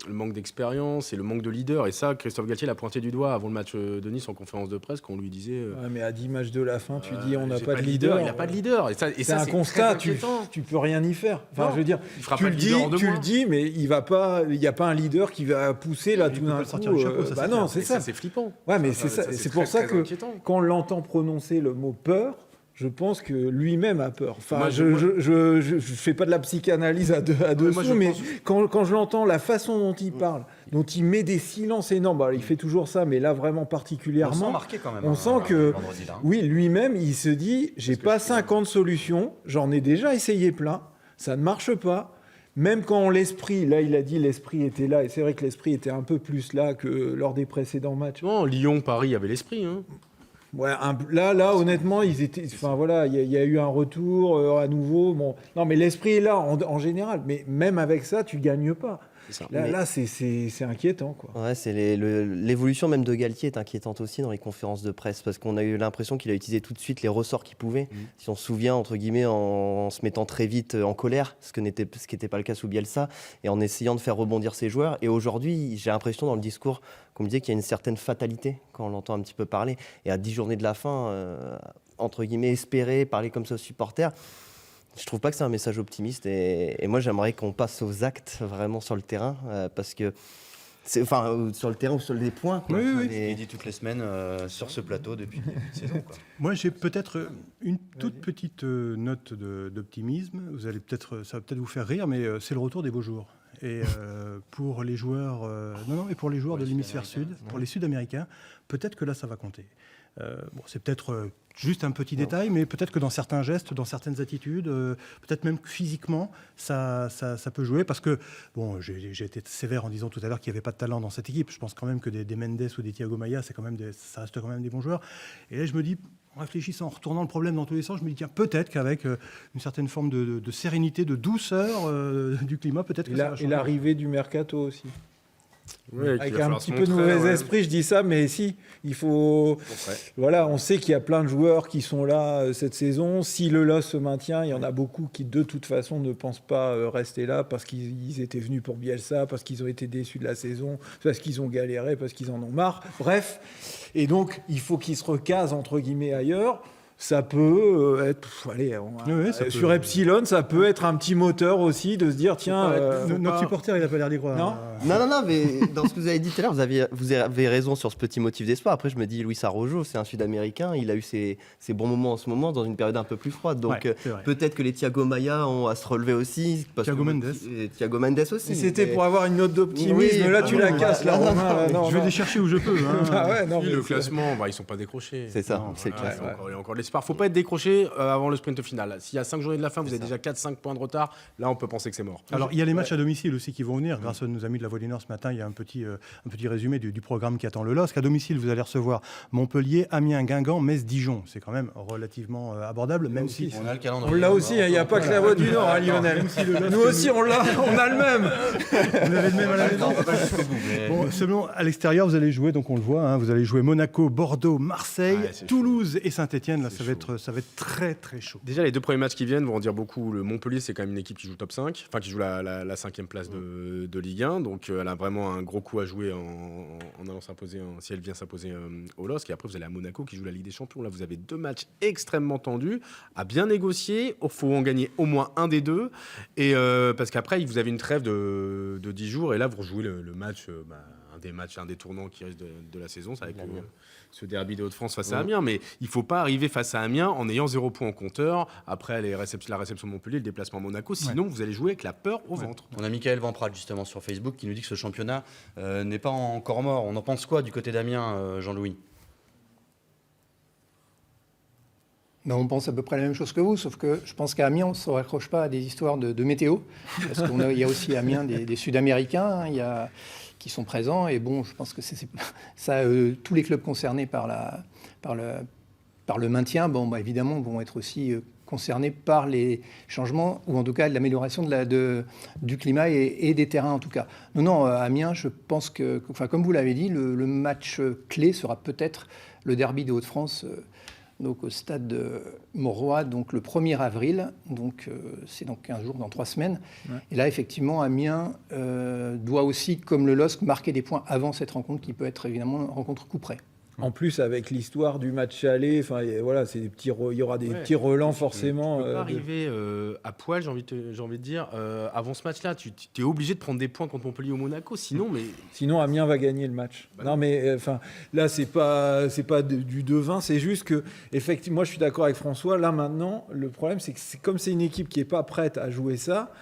manque d'expérience et le manque de leader. Et ça, Christophe Galtier l'a pointé du doigt avant le match de Nice en conférence de presse, qu'on lui disait... Ouais, mais à 10 matchs de la fin, tu dis on n'a j'ai pas de leader. Il n'a pas de leader. Et C'est un constat, tu peux rien y faire. Enfin, Non, je veux dire, il fera tu pas le de leader en deux dis, mois. mais il n'y a pas un leader qui va pousser là tout d'un coup. sortir du chapeau, ça, c'est non, clair. c'est Et ça. c'est flippant. Ouais, mais c'est pour ça que quand on l'entend prononcer le mot peur, je pense que lui-même a peur. Enfin, Moi, je fais pas de la psychanalyse à dessous, mais quand je l'entends, la façon dont il parle, dont il met des silences énormes, il fait toujours ça, mais là vraiment particulièrement. On sent marqué quand même. On sent que, vendredi, là. oui, lui-même, il se dit, j'ai pas 50 solutions, j'en ai déjà essayé plein, ça ne marche pas. Même quand l'esprit, là il a dit l'esprit était là, et c'est vrai que l'esprit était un peu plus là que lors des précédents matchs. Non, Lyon, Paris avait l'esprit. Hein. Ouais, là, honnêtement, ils étaient. Enfin voilà, il y a eu un retour à nouveau. Bon, non, mais l'esprit est là en général. Mais même avec ça, tu gagnes pas. Là, c'est inquiétant, quoi. Ouais, c'est l'évolution même de Galtier est inquiétante aussi dans les conférences de presse parce qu'on a eu l'impression qu'il a utilisé tout de suite les ressorts qu'il pouvait. Si on se souvient, entre guillemets, en se mettant très vite en colère, ce qui n'était pas le cas sous Bielsa, et en essayant de faire rebondir ses joueurs. Et aujourd'hui, j'ai l'impression dans le discours qu'on me disait qu'il y a une certaine fatalité quand on l'entend un petit peu parler. Et à 10 journées de la fin, entre guillemets, espérer, parler comme ça aux supporters. Je trouve pas que c'est un message optimiste et moi j'aimerais qu'on passe aux actes vraiment sur le terrain parce que sur le terrain ou sur les points. Quoi. Oui. Il dit toutes les semaines sur ce plateau depuis le début de saison. Quoi. Moi j'ai peut-être une toute petite note d'optimisme. Ça va peut-être vous faire rire, mais c'est le retour des beaux jours. Et pour les joueurs, pour les joueurs de l'hémisphère sud, pour les Sud-Américains, peut-être que là ça va compter. C'est peut-être juste un petit détail, mais peut-être que dans certains gestes, dans certaines attitudes, peut-être même physiquement, ça peut jouer. Parce que, j'ai été sévère en disant tout à l'heure qu'il n'y avait pas de talent dans cette équipe. Je pense quand même que des Mendes ou des Thiago Maia, ça reste quand même des bons joueurs. Et là, je me dis, en réfléchissant, en retournant le problème dans tous les sens, je me dis, tiens, peut-être qu'avec une certaine forme de sérénité, de douceur du climat, peut-être que ça va changer. Et l'arrivée du mercato aussi. Oui, avec un petit peu de mauvais esprit, je dis ça, mais si, il faut... Voilà, on sait qu'il y a plein de joueurs qui sont là cette saison. Si le LOS se maintient, il y en a beaucoup qui, de toute façon, ne pensent pas rester là parce qu'ils étaient venus pour Bielsa, parce qu'ils ont été déçus de la saison, parce qu'ils ont galéré, parce qu'ils en ont marre. Bref, et donc, il faut qu'ils se recasent, entre guillemets, ailleurs. Ça peut être, sur Epsilon, ça peut être un petit moteur aussi de se dire tiens, notre supporter, il n'a pas l'air d'y croire. Non, mais dans ce que vous avez dit tout à l'heure, vous avez raison sur ce petit motif d'espoir. Après, je me dis, Luis Araujo, c'est un Sud-Américain, il a eu ses bons moments en ce moment dans une période un peu plus froide. Donc peut-être que les Thiago Maia ont à se relever aussi. Thiago Mendes aussi. Et c'était pour avoir une note d'optimisme. Là, tu la casses, là, Romain. Je vais les chercher où je peux. Le classement, ils ne sont pas décrochés. C'est ça, c'est le classement. Il y a encore l'espoir. Faut pas être décroché avant le sprint final. S'il y a 5 journées de la fin, vous avez déjà 4-5 points de retard. Là, on peut penser que c'est mort. Alors, il y a les matchs à domicile aussi qui vont venir. Grâce à nos amis de la Voix du Nord ce matin, il y a un petit résumé du programme qui attend le LOSC. À domicile, vous allez recevoir Montpellier, Amiens, Guingamp, Metz, Dijon. C'est quand même relativement abordable, même si... On a le calendrier. On l'a aussi, il n'y a pas que la Voix du Nord, Lionel. Nous aussi, on l'a, on a le même. Vous avez le même à la maison. Seulement, à l'extérieur, vous allez jouer, donc on le voit, vous allez jouer Monaco, Bordeaux, Marseille, Toulouse et Saint-Etienne. Là, ça va être très très chaud. Déjà, les 2 premiers matchs qui viennent vont en dire beaucoup. Le Montpellier, c'est quand même une équipe qui joue top 5, qui joue la 5e place de Ligue 1. Donc, elle a vraiment un gros coup à jouer en allant s'imposer, si elle vient s'imposer au LOSC. Et après, vous allez à Monaco qui joue la Ligue des Champions. Là, vous avez 2 matchs extrêmement tendus, à bien négocier. Il faut en gagner au moins un des 2. Et, parce qu'après, vous avez une trêve de 10 jours. Et là, vous rejouez le match, un des tournants qui reste de la saison. C'est avec ce derby des Hauts-de-France face à Amiens, mais il ne faut pas arriver face à Amiens en ayant 0 points en compteur. Après la réception de Montpellier, le déplacement à Monaco. Sinon, vous allez jouer avec la peur au ventre. On a Michael Vamprat justement sur Facebook qui nous dit que ce championnat n'est pas encore mort. On en pense quoi du côté d'Amiens, Jean-Louis ? On pense à peu près la même chose que vous, sauf que je pense qu'à Amiens, on ne se raccroche pas à des histoires de météo, parce qu'il y a aussi à Amiens des Sud-Américains, qui sont présents, et je pense que tous les clubs concernés par le maintien, évidemment, vont être aussi concernés par les changements, ou en tout cas l'amélioration du climat et des terrains en tout cas. Non, Amiens, je pense que, comme vous l'avez dit, le match clé sera peut-être le derby des Hauts-de-France, donc au stade de Mauroy, donc le 1er avril, donc c'est dans 15 jours, dans 3 semaines. Ouais. Et là, effectivement, Amiens doit aussi, comme le LOSC, marquer des points avant cette rencontre, qui peut être évidemment une rencontre coup près. En plus, avec l'histoire du match aller, voilà, c'est il y aura des petits relents forcément. Tu peux pas arriver à poil, j'ai envie de dire. Avant ce match-là, tu es obligé de prendre des points contre Montpellier ou Monaco, sinon Amiens va gagner le match. Bah non, mais là c'est pas du 2-20, c'est juste que effectivement, moi je suis d'accord avec François. Là maintenant, le problème c'est que comme c'est une équipe qui est pas prête à jouer ça.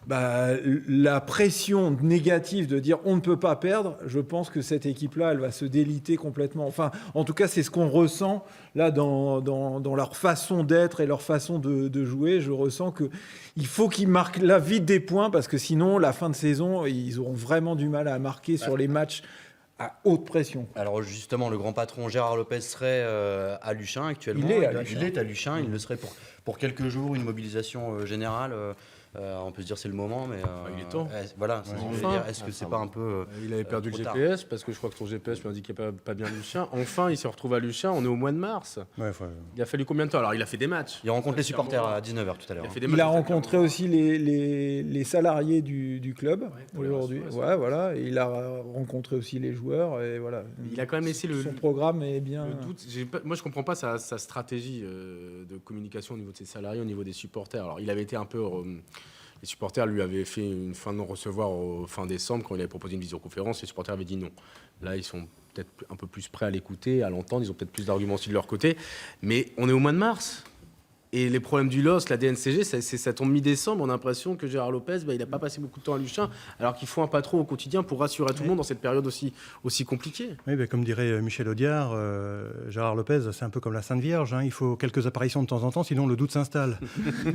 La pression négative de dire on ne peut pas perdre, je pense que cette équipe-là, elle va se déliter complètement. Enfin, en tout cas, c'est ce qu'on ressent là dans leur façon d'être et leur façon de jouer. Je ressens qu'il faut qu'ils marquent là vite des points parce que sinon, la fin de saison, ils auront vraiment du mal à marquer sur les matchs à haute pression. Alors justement, le grand patron Gérard Lopez serait à Luchin actuellement. Il est à Luchin. Il le serait pour quelques jours, une mobilisation générale. On peut se dire c'est le moment, mais il est temps. Voilà. Enfin, est-ce que c'est pas un peu il avait perdu le GPS parce que je crois que son GPS lui indiquait pas bien Luchin. Enfin, il se retrouve à Luchin. On est au mois de mars. Il a fallu combien de temps? Alors, il a fait des matchs. Il rencontre les supporters à 19h tout à l'heure. Il a rencontré aussi les salariés du club aujourd'hui. Ouais, voilà. Et il a rencontré aussi les joueurs et voilà. Il a quand même laissé son programme est bien. Le doute. Moi, je comprends pas sa stratégie de communication au niveau de ses salariés, au niveau des supporters. Alors, il avait été un peu les supporters lui avaient fait une fin de non-recevoir fin décembre quand il avait proposé une visioconférence. Les supporters avaient dit non. Là, ils sont peut-être un peu plus prêts à l'écouter, à l'entendre. Ils ont peut-être plus d'arguments aussi de leur côté. Mais on est au mois de mars. Et les problèmes du LOSC, la DNCG, ça tombe mi-décembre. On a l'impression que Gérard Lopez, il n'a pas passé beaucoup de temps à Luchin, alors qu'il faut un patron au quotidien pour rassurer tout le monde dans cette période aussi compliquée. Oui, comme dirait Michel Audiard, Gérard Lopez, c'est un peu comme la Sainte Vierge. Il faut quelques apparitions de temps en temps, sinon le doute s'installe.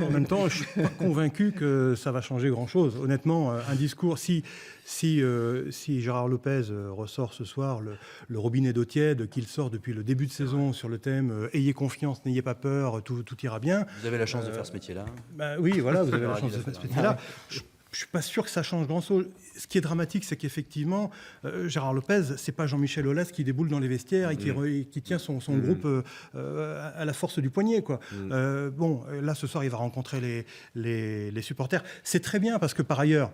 En même temps, je ne suis pas convaincu que ça va changer grand-chose. Honnêtement, un discours, si Gérard Lopez ressort ce soir le robinet d'eau tiède qu'il sort depuis le début de saison sur le thème « Ayez confiance, n'ayez pas peur, tout ira bien ». Vous avez la chance de faire ce métier-là. Oui, voilà, vous avez la chance de faire ce métier-là. Je ne suis pas sûr que ça change grand-chose. Ce qui est dramatique, c'est qu'effectivement, Gérard Lopez, ce n'est pas Jean-Michel Aulas qui déboule dans les vestiaires et qui tient son groupe à la force du poignet, quoi. Là, ce soir, il va rencontrer les supporters. C'est très bien parce que, par ailleurs,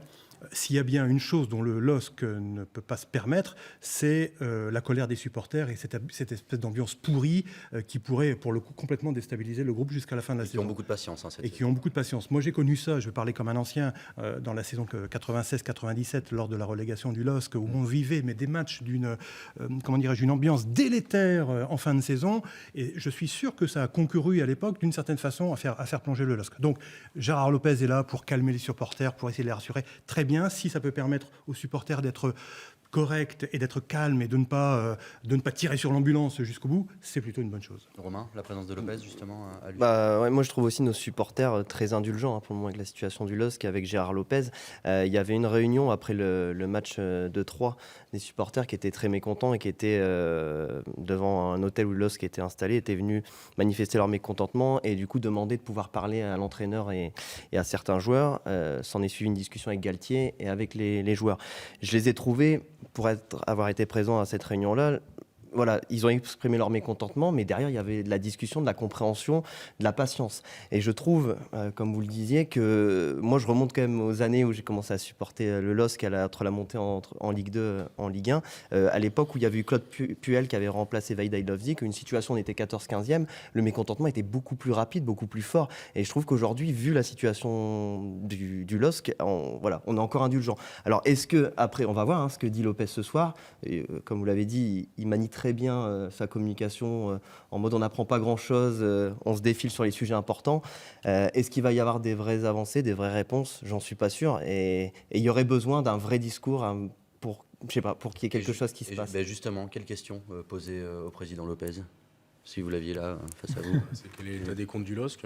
s'il y a bien une chose dont le LOSC ne peut pas se permettre, c'est la colère des supporters et cette espèce d'ambiance pourrie qui pourrait, pour le coup, complètement déstabiliser le groupe jusqu'à la fin de la saison. Qui ont beaucoup de patience. Qui ont beaucoup de patience. Moi, j'ai connu ça, je vais parler comme un ancien, dans la saison 96-97, lors de la relégation du LOSC, où on vivait des matchs d'une ambiance délétère en fin de saison. Et je suis sûr que ça a concouru à l'époque, d'une certaine façon, à faire plonger le LOSC. Donc, Gérard Lopez est là pour calmer les supporters, pour essayer de les rassurer. Très bien, si ça peut permettre aux supporters d'être corrects et d'être calmes et de ne pas tirer sur l'ambulance jusqu'au bout, c'est plutôt une bonne chose. Romain, la présence de Lopez justement à lui. Moi je trouve aussi nos supporters très indulgents pour le moment avec la situation du LOSC avec Gérard Lopez. Il y avait une réunion après le match de Troyes des supporters qui étaient très mécontents et qui étaient devant un hôtel où le LOSC était installé, étaient venus manifester leur mécontentement et du coup demander de pouvoir parler à l'entraîneur et à certains joueurs. S'en est suivi une discussion avec Galtier et avec les joueurs. Je les ai trouvés, pour avoir été présent à cette réunion-là, voilà, ils ont exprimé leur mécontentement, mais derrière, il y avait de la discussion, de la compréhension, de la patience. Et je trouve, comme vous le disiez, que moi, je remonte quand même aux années où j'ai commencé à supporter le LOSC entre la montée en Ligue 2, en Ligue 1, à l'époque où il y avait eu Claude Puel qui avait remplacé Vaidailovzik, une situation où on était 14-15e, le mécontentement était beaucoup plus rapide, beaucoup plus fort. Et je trouve qu'aujourd'hui, vu la situation du LOSC, on est encore indulgent. Alors, est-ce que, après, on va voir ce que dit Lopez ce soir, et, comme vous l'avez dit, il manie très bien sa communication en mode on n'apprend pas grand-chose, on se défile sur les sujets importants. Est-ce qu'il va y avoir des vraies avancées, des vraies réponses? J'en suis pas sûr. Et il y aurait besoin d'un vrai discours pour qu'il y ait quelque chose qui se passe. Justement, quelle question poser au président Lopez, si vous l'aviez là face à vous? C'est quel est l'état des comptes du LOSC?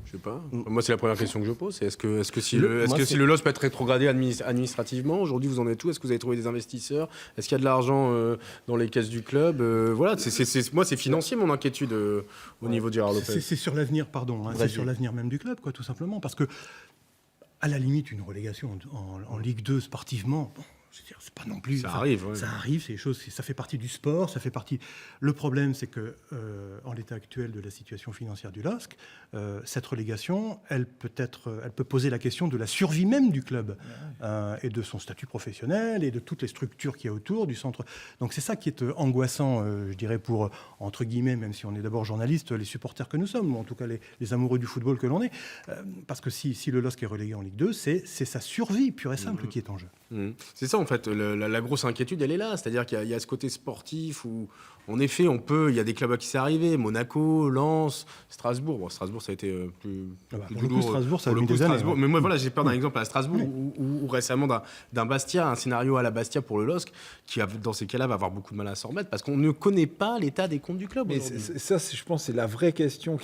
Je sais pas. Moi, c'est la première question que je pose. Est-ce que si c'est- le LOS peut être rétrogradé administrativement, aujourd'hui vous en êtes où? Est-ce que vous avez trouvé des investisseurs? Est-ce qu'il y a de l'argent dans les caisses du club? Voilà, moi c'est financier mon inquiétude au niveau de Gérard Lopez. C'est sur l'avenir, pardon. C'est sur l'avenir même du club, quoi, tout simplement. Parce que, à la limite, une relégation en Ligue 2 sportivement, bon, je veux dire, c'est pas non plus. Ça arrive, ouais. Ça arrive, c'est des choses, ça fait partie du sport, ça fait partie. Le problème, c'est que, en l'état actuel de la situation financière du LOSC, cette relégation, elle peut poser la question de la survie même du club et de son statut professionnel et de toutes les structures qu'il y a autour du centre. Donc c'est ça qui est angoissant, je dirais, pour, entre guillemets, même si on est d'abord journaliste, les supporters que nous sommes, ou en tout cas les amoureux du football que l'on est. Parce que si le LOSC est relégué en Ligue 2, c'est sa survie pure et simple qui est en jeu. C'est ça en fait, la grosse inquiétude elle est là, c'est-à-dire qu'il y a ce côté sportif où en effet il y a des clubs à qui c'est arrivé, Monaco, Lens, Strasbourg. Bon, Strasbourg ça a été plus Pour le coup, Strasbourg, ça a mis des années. Strasbourg. Mais moi voilà, j'ai peur d'un exemple à Strasbourg ou récemment d'un Bastia, un scénario à la Bastia pour le LOSC qui dans ces cas-là va avoir beaucoup de mal à s'en remettre parce qu'on ne connaît pas l'état des comptes du club. Mais ça, je pense, c'est la vraie question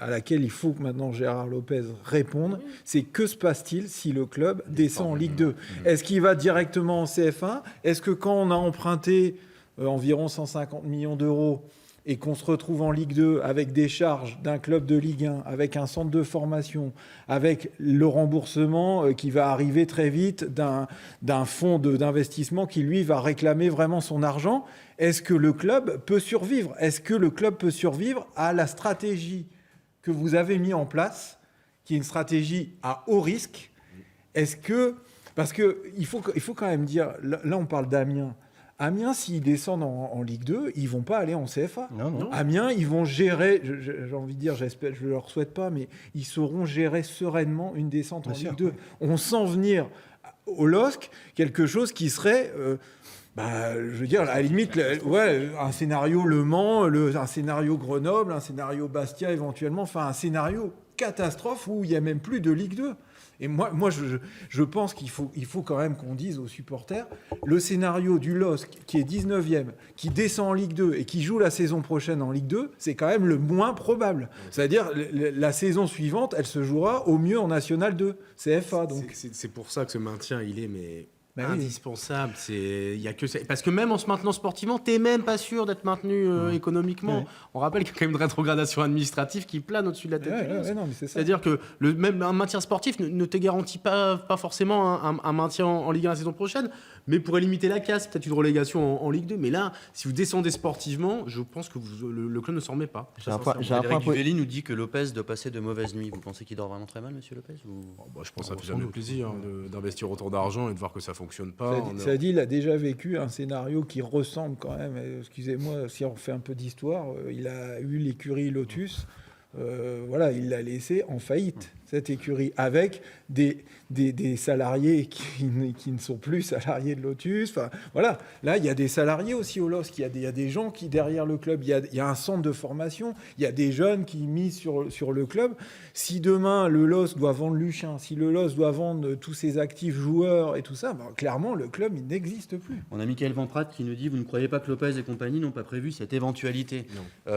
à laquelle il faut que maintenant Gérard Lopez réponde. C'est que se passe-t-il si le club descend en Ligue 2 ? Est-ce qu'il va directement en CF1 ? Est-ce que quand on a emprunté environ 150 millions d'euros et qu'on se retrouve en Ligue 2 avec des charges d'un club de Ligue 1, avec un centre de formation, avec le remboursement qui va arriver très vite d'un fonds d'investissement qui, lui, va réclamer vraiment son argent, est-ce que le club peut survivre ? Est-ce que le club peut survivre à la stratégie que vous avez mise en place, qui est une stratégie à haut risque ? Est-ce que... Parce qu'il faut quand même dire, là on parle d'Amiens. Amiens, s'ils descendent en Ligue 2, ils ne vont pas aller en CFA. Non. Amiens, ils vont gérer, j'ai envie de dire, j'espère, je ne leur souhaite pas, mais ils sauront gérer sereinement une descente en Ligue 2. On sent venir au LOSC quelque chose qui serait... je veux dire, à la limite, un scénario Le Mans, un scénario Grenoble, un scénario Bastia éventuellement, enfin un scénario catastrophe où il n'y a même plus de Ligue 2. Et moi je pense qu'il faut quand même qu'on dise aux supporters, le scénario du LOSC qui est 19e, qui descend en Ligue 2 et qui joue la saison prochaine en Ligue 2, c'est quand même le moins probable. C'est-à-dire la saison suivante, elle se jouera au mieux en National 2, CFA. Donc. C'est pour ça que ce maintien, il est oui. indispensable. Il y a que ça. Parce que même en se maintenant sportivement, t'es même pas sûr d'être maintenu économiquement. Ouais. On rappelle qu'il y a quand même une rétrogradation administrative qui plane au-dessus de la tête. C'est-à-dire que même un maintien sportif ne te garantit pas forcément un maintien en Ligue 1 la saison prochaine, mais pourrait limiter la casse, peut-être une relégation en Ligue 2. Mais là, si vous descendez sportivement, je pense que le club ne s'en remet pas. Frédéric Duvelli nous dit que Lopez doit passer de mauvaises nuits. Vous pensez qu'il dort vraiment très mal, monsieur Lopez Je pense que ça fait jamais plaisir d'investir autant d'argent et de voir que ça fonctionne pas. Ça dit, il a déjà vécu un scénario qui ressemble quand même, excusez-moi, si on fait un peu d'histoire, il a eu l'écurie Lotus, il l'a laissé en faillite, cette écurie, avec des salariés qui ne sont plus salariés de Lotus. Enfin, voilà, là, il y a des salariés aussi au LOSC, il y a des gens qui, derrière le club, il y a un centre de formation, il y a des jeunes qui misent sur le club. Si demain, le LOSC doit vendre Luchin, si le LOSC doit vendre tous ses actifs joueurs et tout ça, clairement, le club, il n'existe plus. On a Michael Van Pratt qui nous dit « Vous ne croyez pas que Lopez et compagnie n'ont pas prévu cette éventualité ?» Il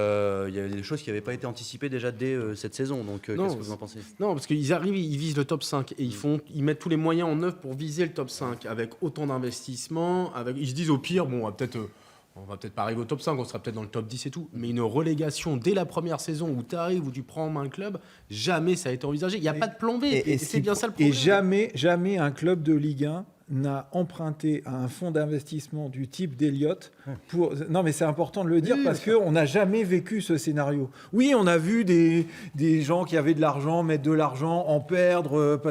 y avait des choses qui n'avaient pas été anticipées déjà dès cette saison, donc qu'est-ce que vous en pensez ? Non, parce qu'ils arrivent, ils visent le top 5 et ils mettent tous les moyens en œuvre pour viser le top 5 avec autant d'investissements. Ils se disent au pire, on va peut-être pas arriver au top 5, on sera peut-être dans le top 10 et tout, mais une relégation dès la première saison où tu arrives, où tu prends en main le club, jamais ça a été envisagé. Il n'y a pas de plan B, et c'est bien ça le problème. Et jamais un club de Ligue 1 n'a emprunté à un fonds d'investissement du type d'Elliott pour... Non, mais c'est important de le dire parce qu'on n'a jamais vécu ce scénario. Oui, on a vu des gens qui avaient de l'argent mettre de l'argent, en perdre,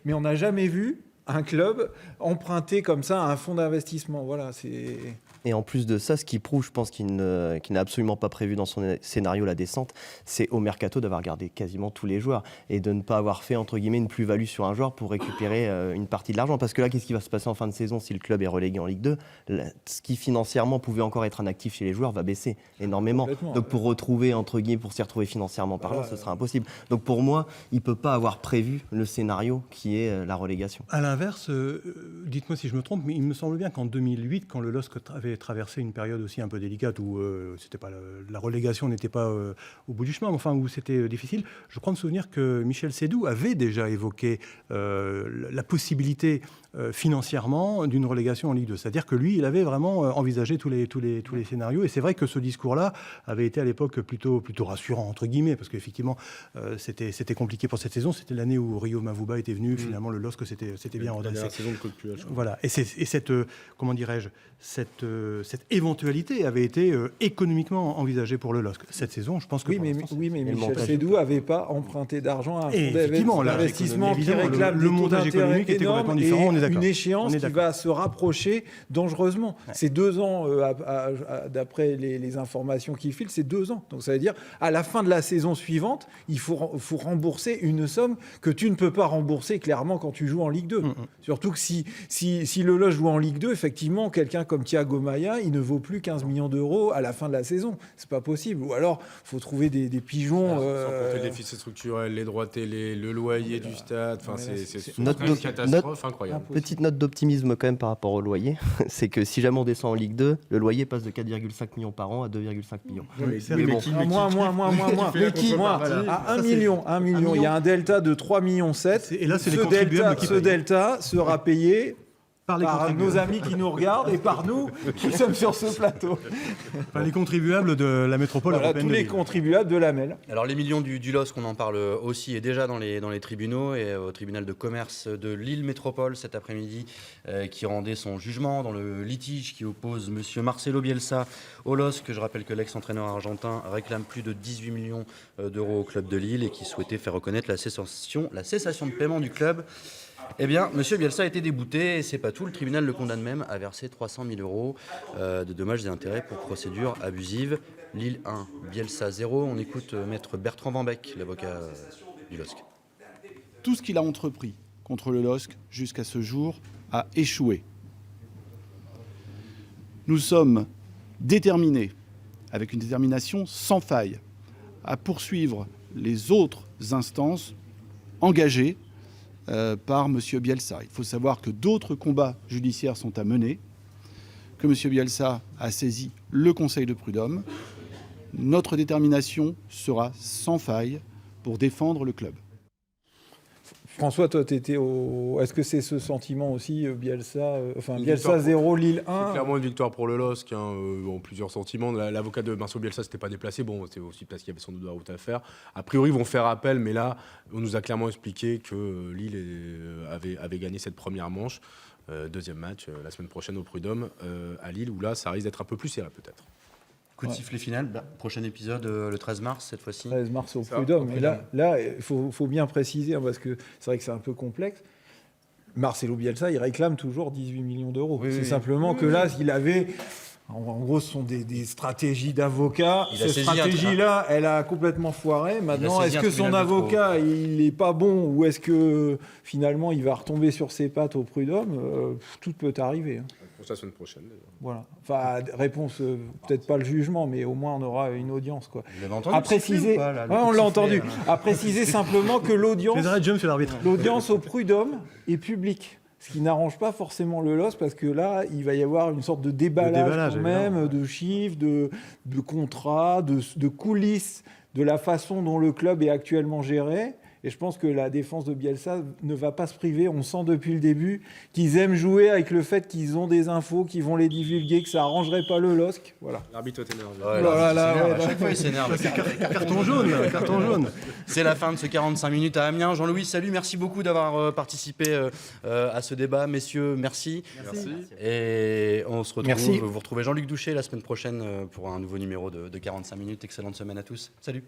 mais on n'a jamais vu un club emprunter comme ça à un fonds d'investissement. Voilà, c'est... Et en plus de ça, ce qui prouve, je pense, qu'il n'a absolument pas prévu dans son scénario la descente, c'est au mercato d'avoir gardé quasiment tous les joueurs et de ne pas avoir fait, entre guillemets, une plus-value sur un joueur pour récupérer une partie de l'argent. Parce que là, qu'est-ce qui va se passer en fin de saison si le club est relégué en Ligue 2 ? Ce qui financièrement pouvait encore être un actif chez les joueurs va baisser énormément. Donc pour retrouver, entre guillemets, pour s'y retrouver financièrement parlant, ce sera impossible. Donc pour moi, il ne peut pas avoir prévu le scénario qui est la relégation. À l'inverse, dites-moi si je me trompe, mais il me semble bien qu'en 2008, quand le LOSC avait traversé une période aussi un peu délicate où c'était pas la relégation n'était pas au bout du chemin, mais enfin où c'était difficile, je crois me souvenir que Michel Seydoux avait déjà évoqué la possibilité financièrement d'une relégation en Ligue 2. C'est-à-dire que lui, il avait vraiment envisagé tous les scénarios. Et c'est vrai que ce discours-là avait été à l'époque plutôt rassurant, entre guillemets, parce qu'effectivement, c'était compliqué pour cette saison. C'était l'année où Rio Mavuba était venu. Finalement, le LOSC s'était bien redressé. La saison de Claude Puel, je crois. Voilà. Et cette, comment dirais-je, cette éventualité avait été économiquement envisagée pour le LOSC. Cette saison, je pense que... Oui, mais Michel Seydoux n'avait pas emprunté d'argent à un fonds d'investissement qui réclame le montage économique était complètement différent. On est une échéance qui va se rapprocher dangereusement. Ouais. C'est 2 ans, d'après les informations qui filent, c'est 2 ans. Donc ça veut dire, à la fin de la saison suivante, il faut rembourser une somme que tu ne peux pas rembourser clairement quand tu joues en Ligue 2. Surtout que si le LOSC joue en Ligue 2, effectivement, quelqu'un comme Thiago Maia, il ne vaut plus 15 millions d'euros à la fin de la saison. C'est pas possible. Ou alors, il faut trouver des pigeons... Sans compter les déficits structurels, les droits télé, le loyer du stade, enfin, c'est une catastrophe incroyable. Petite note d'optimisme quand même par rapport au loyer, c'est que si jamais on descend en Ligue 2, le loyer passe de 4,5 millions par an à 2,5 millions. Moins. À 1 million. Il y a un delta de 3,7 millions. Et là, c'est les contribuables qui payent. Ce delta sera payé par nos amis qui nous regardent et par nous qui sommes sur ce plateau. Par les contribuables de la métropole européenne. Tous les contribuables de l'AMEL. Alors les millions du LOSC, on en parle aussi, et déjà dans les tribunaux et au tribunal de commerce de Lille Métropole cet après-midi, qui rendait son jugement dans le litige qui oppose M. Marcelo Bielsa au LOSC. Je rappelle que l'ex-entraîneur argentin réclame plus de 18 millions d'euros au club de Lille et qui souhaitait faire reconnaître la cessation de paiement du club. Eh bien, M. Bielsa a été débouté et c'est pas tout. Le tribunal le condamne même à verser 300 000 euros de dommages et intérêts pour procédure abusive. Lille 1, Bielsa 0. On écoute maître Bertrand Van Beek, l'avocat du LOSC. Tout ce qu'il a entrepris contre le LOSC jusqu'à ce jour a échoué. Nous sommes déterminés, avec une détermination sans faille, à poursuivre les autres instances engagées par M. Bielsa. Il faut savoir que d'autres combats judiciaires sont à mener, que M. Bielsa a saisi le Conseil de prud'homme. Notre détermination sera sans faille pour défendre le club. François, toi, tu étais au... Est-ce que c'est ce sentiment aussi, Bielsa, Bielsa 0, Lille 1 C'est clairement une victoire pour le LOSC, en plusieurs sentiments. L'avocat de Marcelo Bielsa s'était pas déplacé, bon, c'est aussi parce qu'il y avait sans doute de la route à faire. A priori, ils vont faire appel, mais là, on nous a clairement expliqué que Lille avait gagné cette première manche. Deuxième match, la semaine prochaine au Prud'homme, à Lille, où là, ça risque d'être un peu plus serré peut-être. Coup de sifflet final, prochain épisode le 13 mars cette fois-ci. 13 mars au Prud'homme. Et là, il faut bien préciser, parce que c'est vrai que c'est un peu complexe. Marcelo Bielsa, il réclame toujours 18 millions d'euros. C'est simplement que là, il avait... En gros, ce sont des stratégies d'avocat. Cette stratégie-là, elle a complètement foiré. Maintenant, est-ce que son avocat, il n'est pas bon ou est-ce que finalement, il va retomber sur ses pattes au Prud'homme? Tout peut arriver. Pour la semaine prochaine. Voilà. Enfin, réponse, peut-être pas le jugement, mais au moins on aura une audience. Quoi. Vous l'avez entendu? À préciser, on l'a entendu. À préciser simplement que l'audience au Prud'homme est publique. Ce qui n'arrange pas forcément le LOSC parce que là, il va y avoir une sorte de déballage quand même, de chiffres, de contrats, de coulisses, de la façon dont le club est actuellement géré. Et je pense que la défense de Bielsa ne va pas se priver. On sent depuis le début qu'ils aiment jouer avec le fait qu'ils ont des infos, qu'ils vont les divulguer, que ça n'arrangerait pas le LOSC. Voilà. L'arbitre est énervé. À chaque fois, il s'énerve. Carton jaune. C'est la fin de ce 45 minutes à Amiens. Jean-Louis, salut. Merci beaucoup d'avoir participé à ce débat. Messieurs, merci. Et on se retrouve. Vous retrouvez Jean-Luc Douchet la semaine prochaine pour un nouveau numéro de 45 minutes. Excellente semaine à tous. Salut.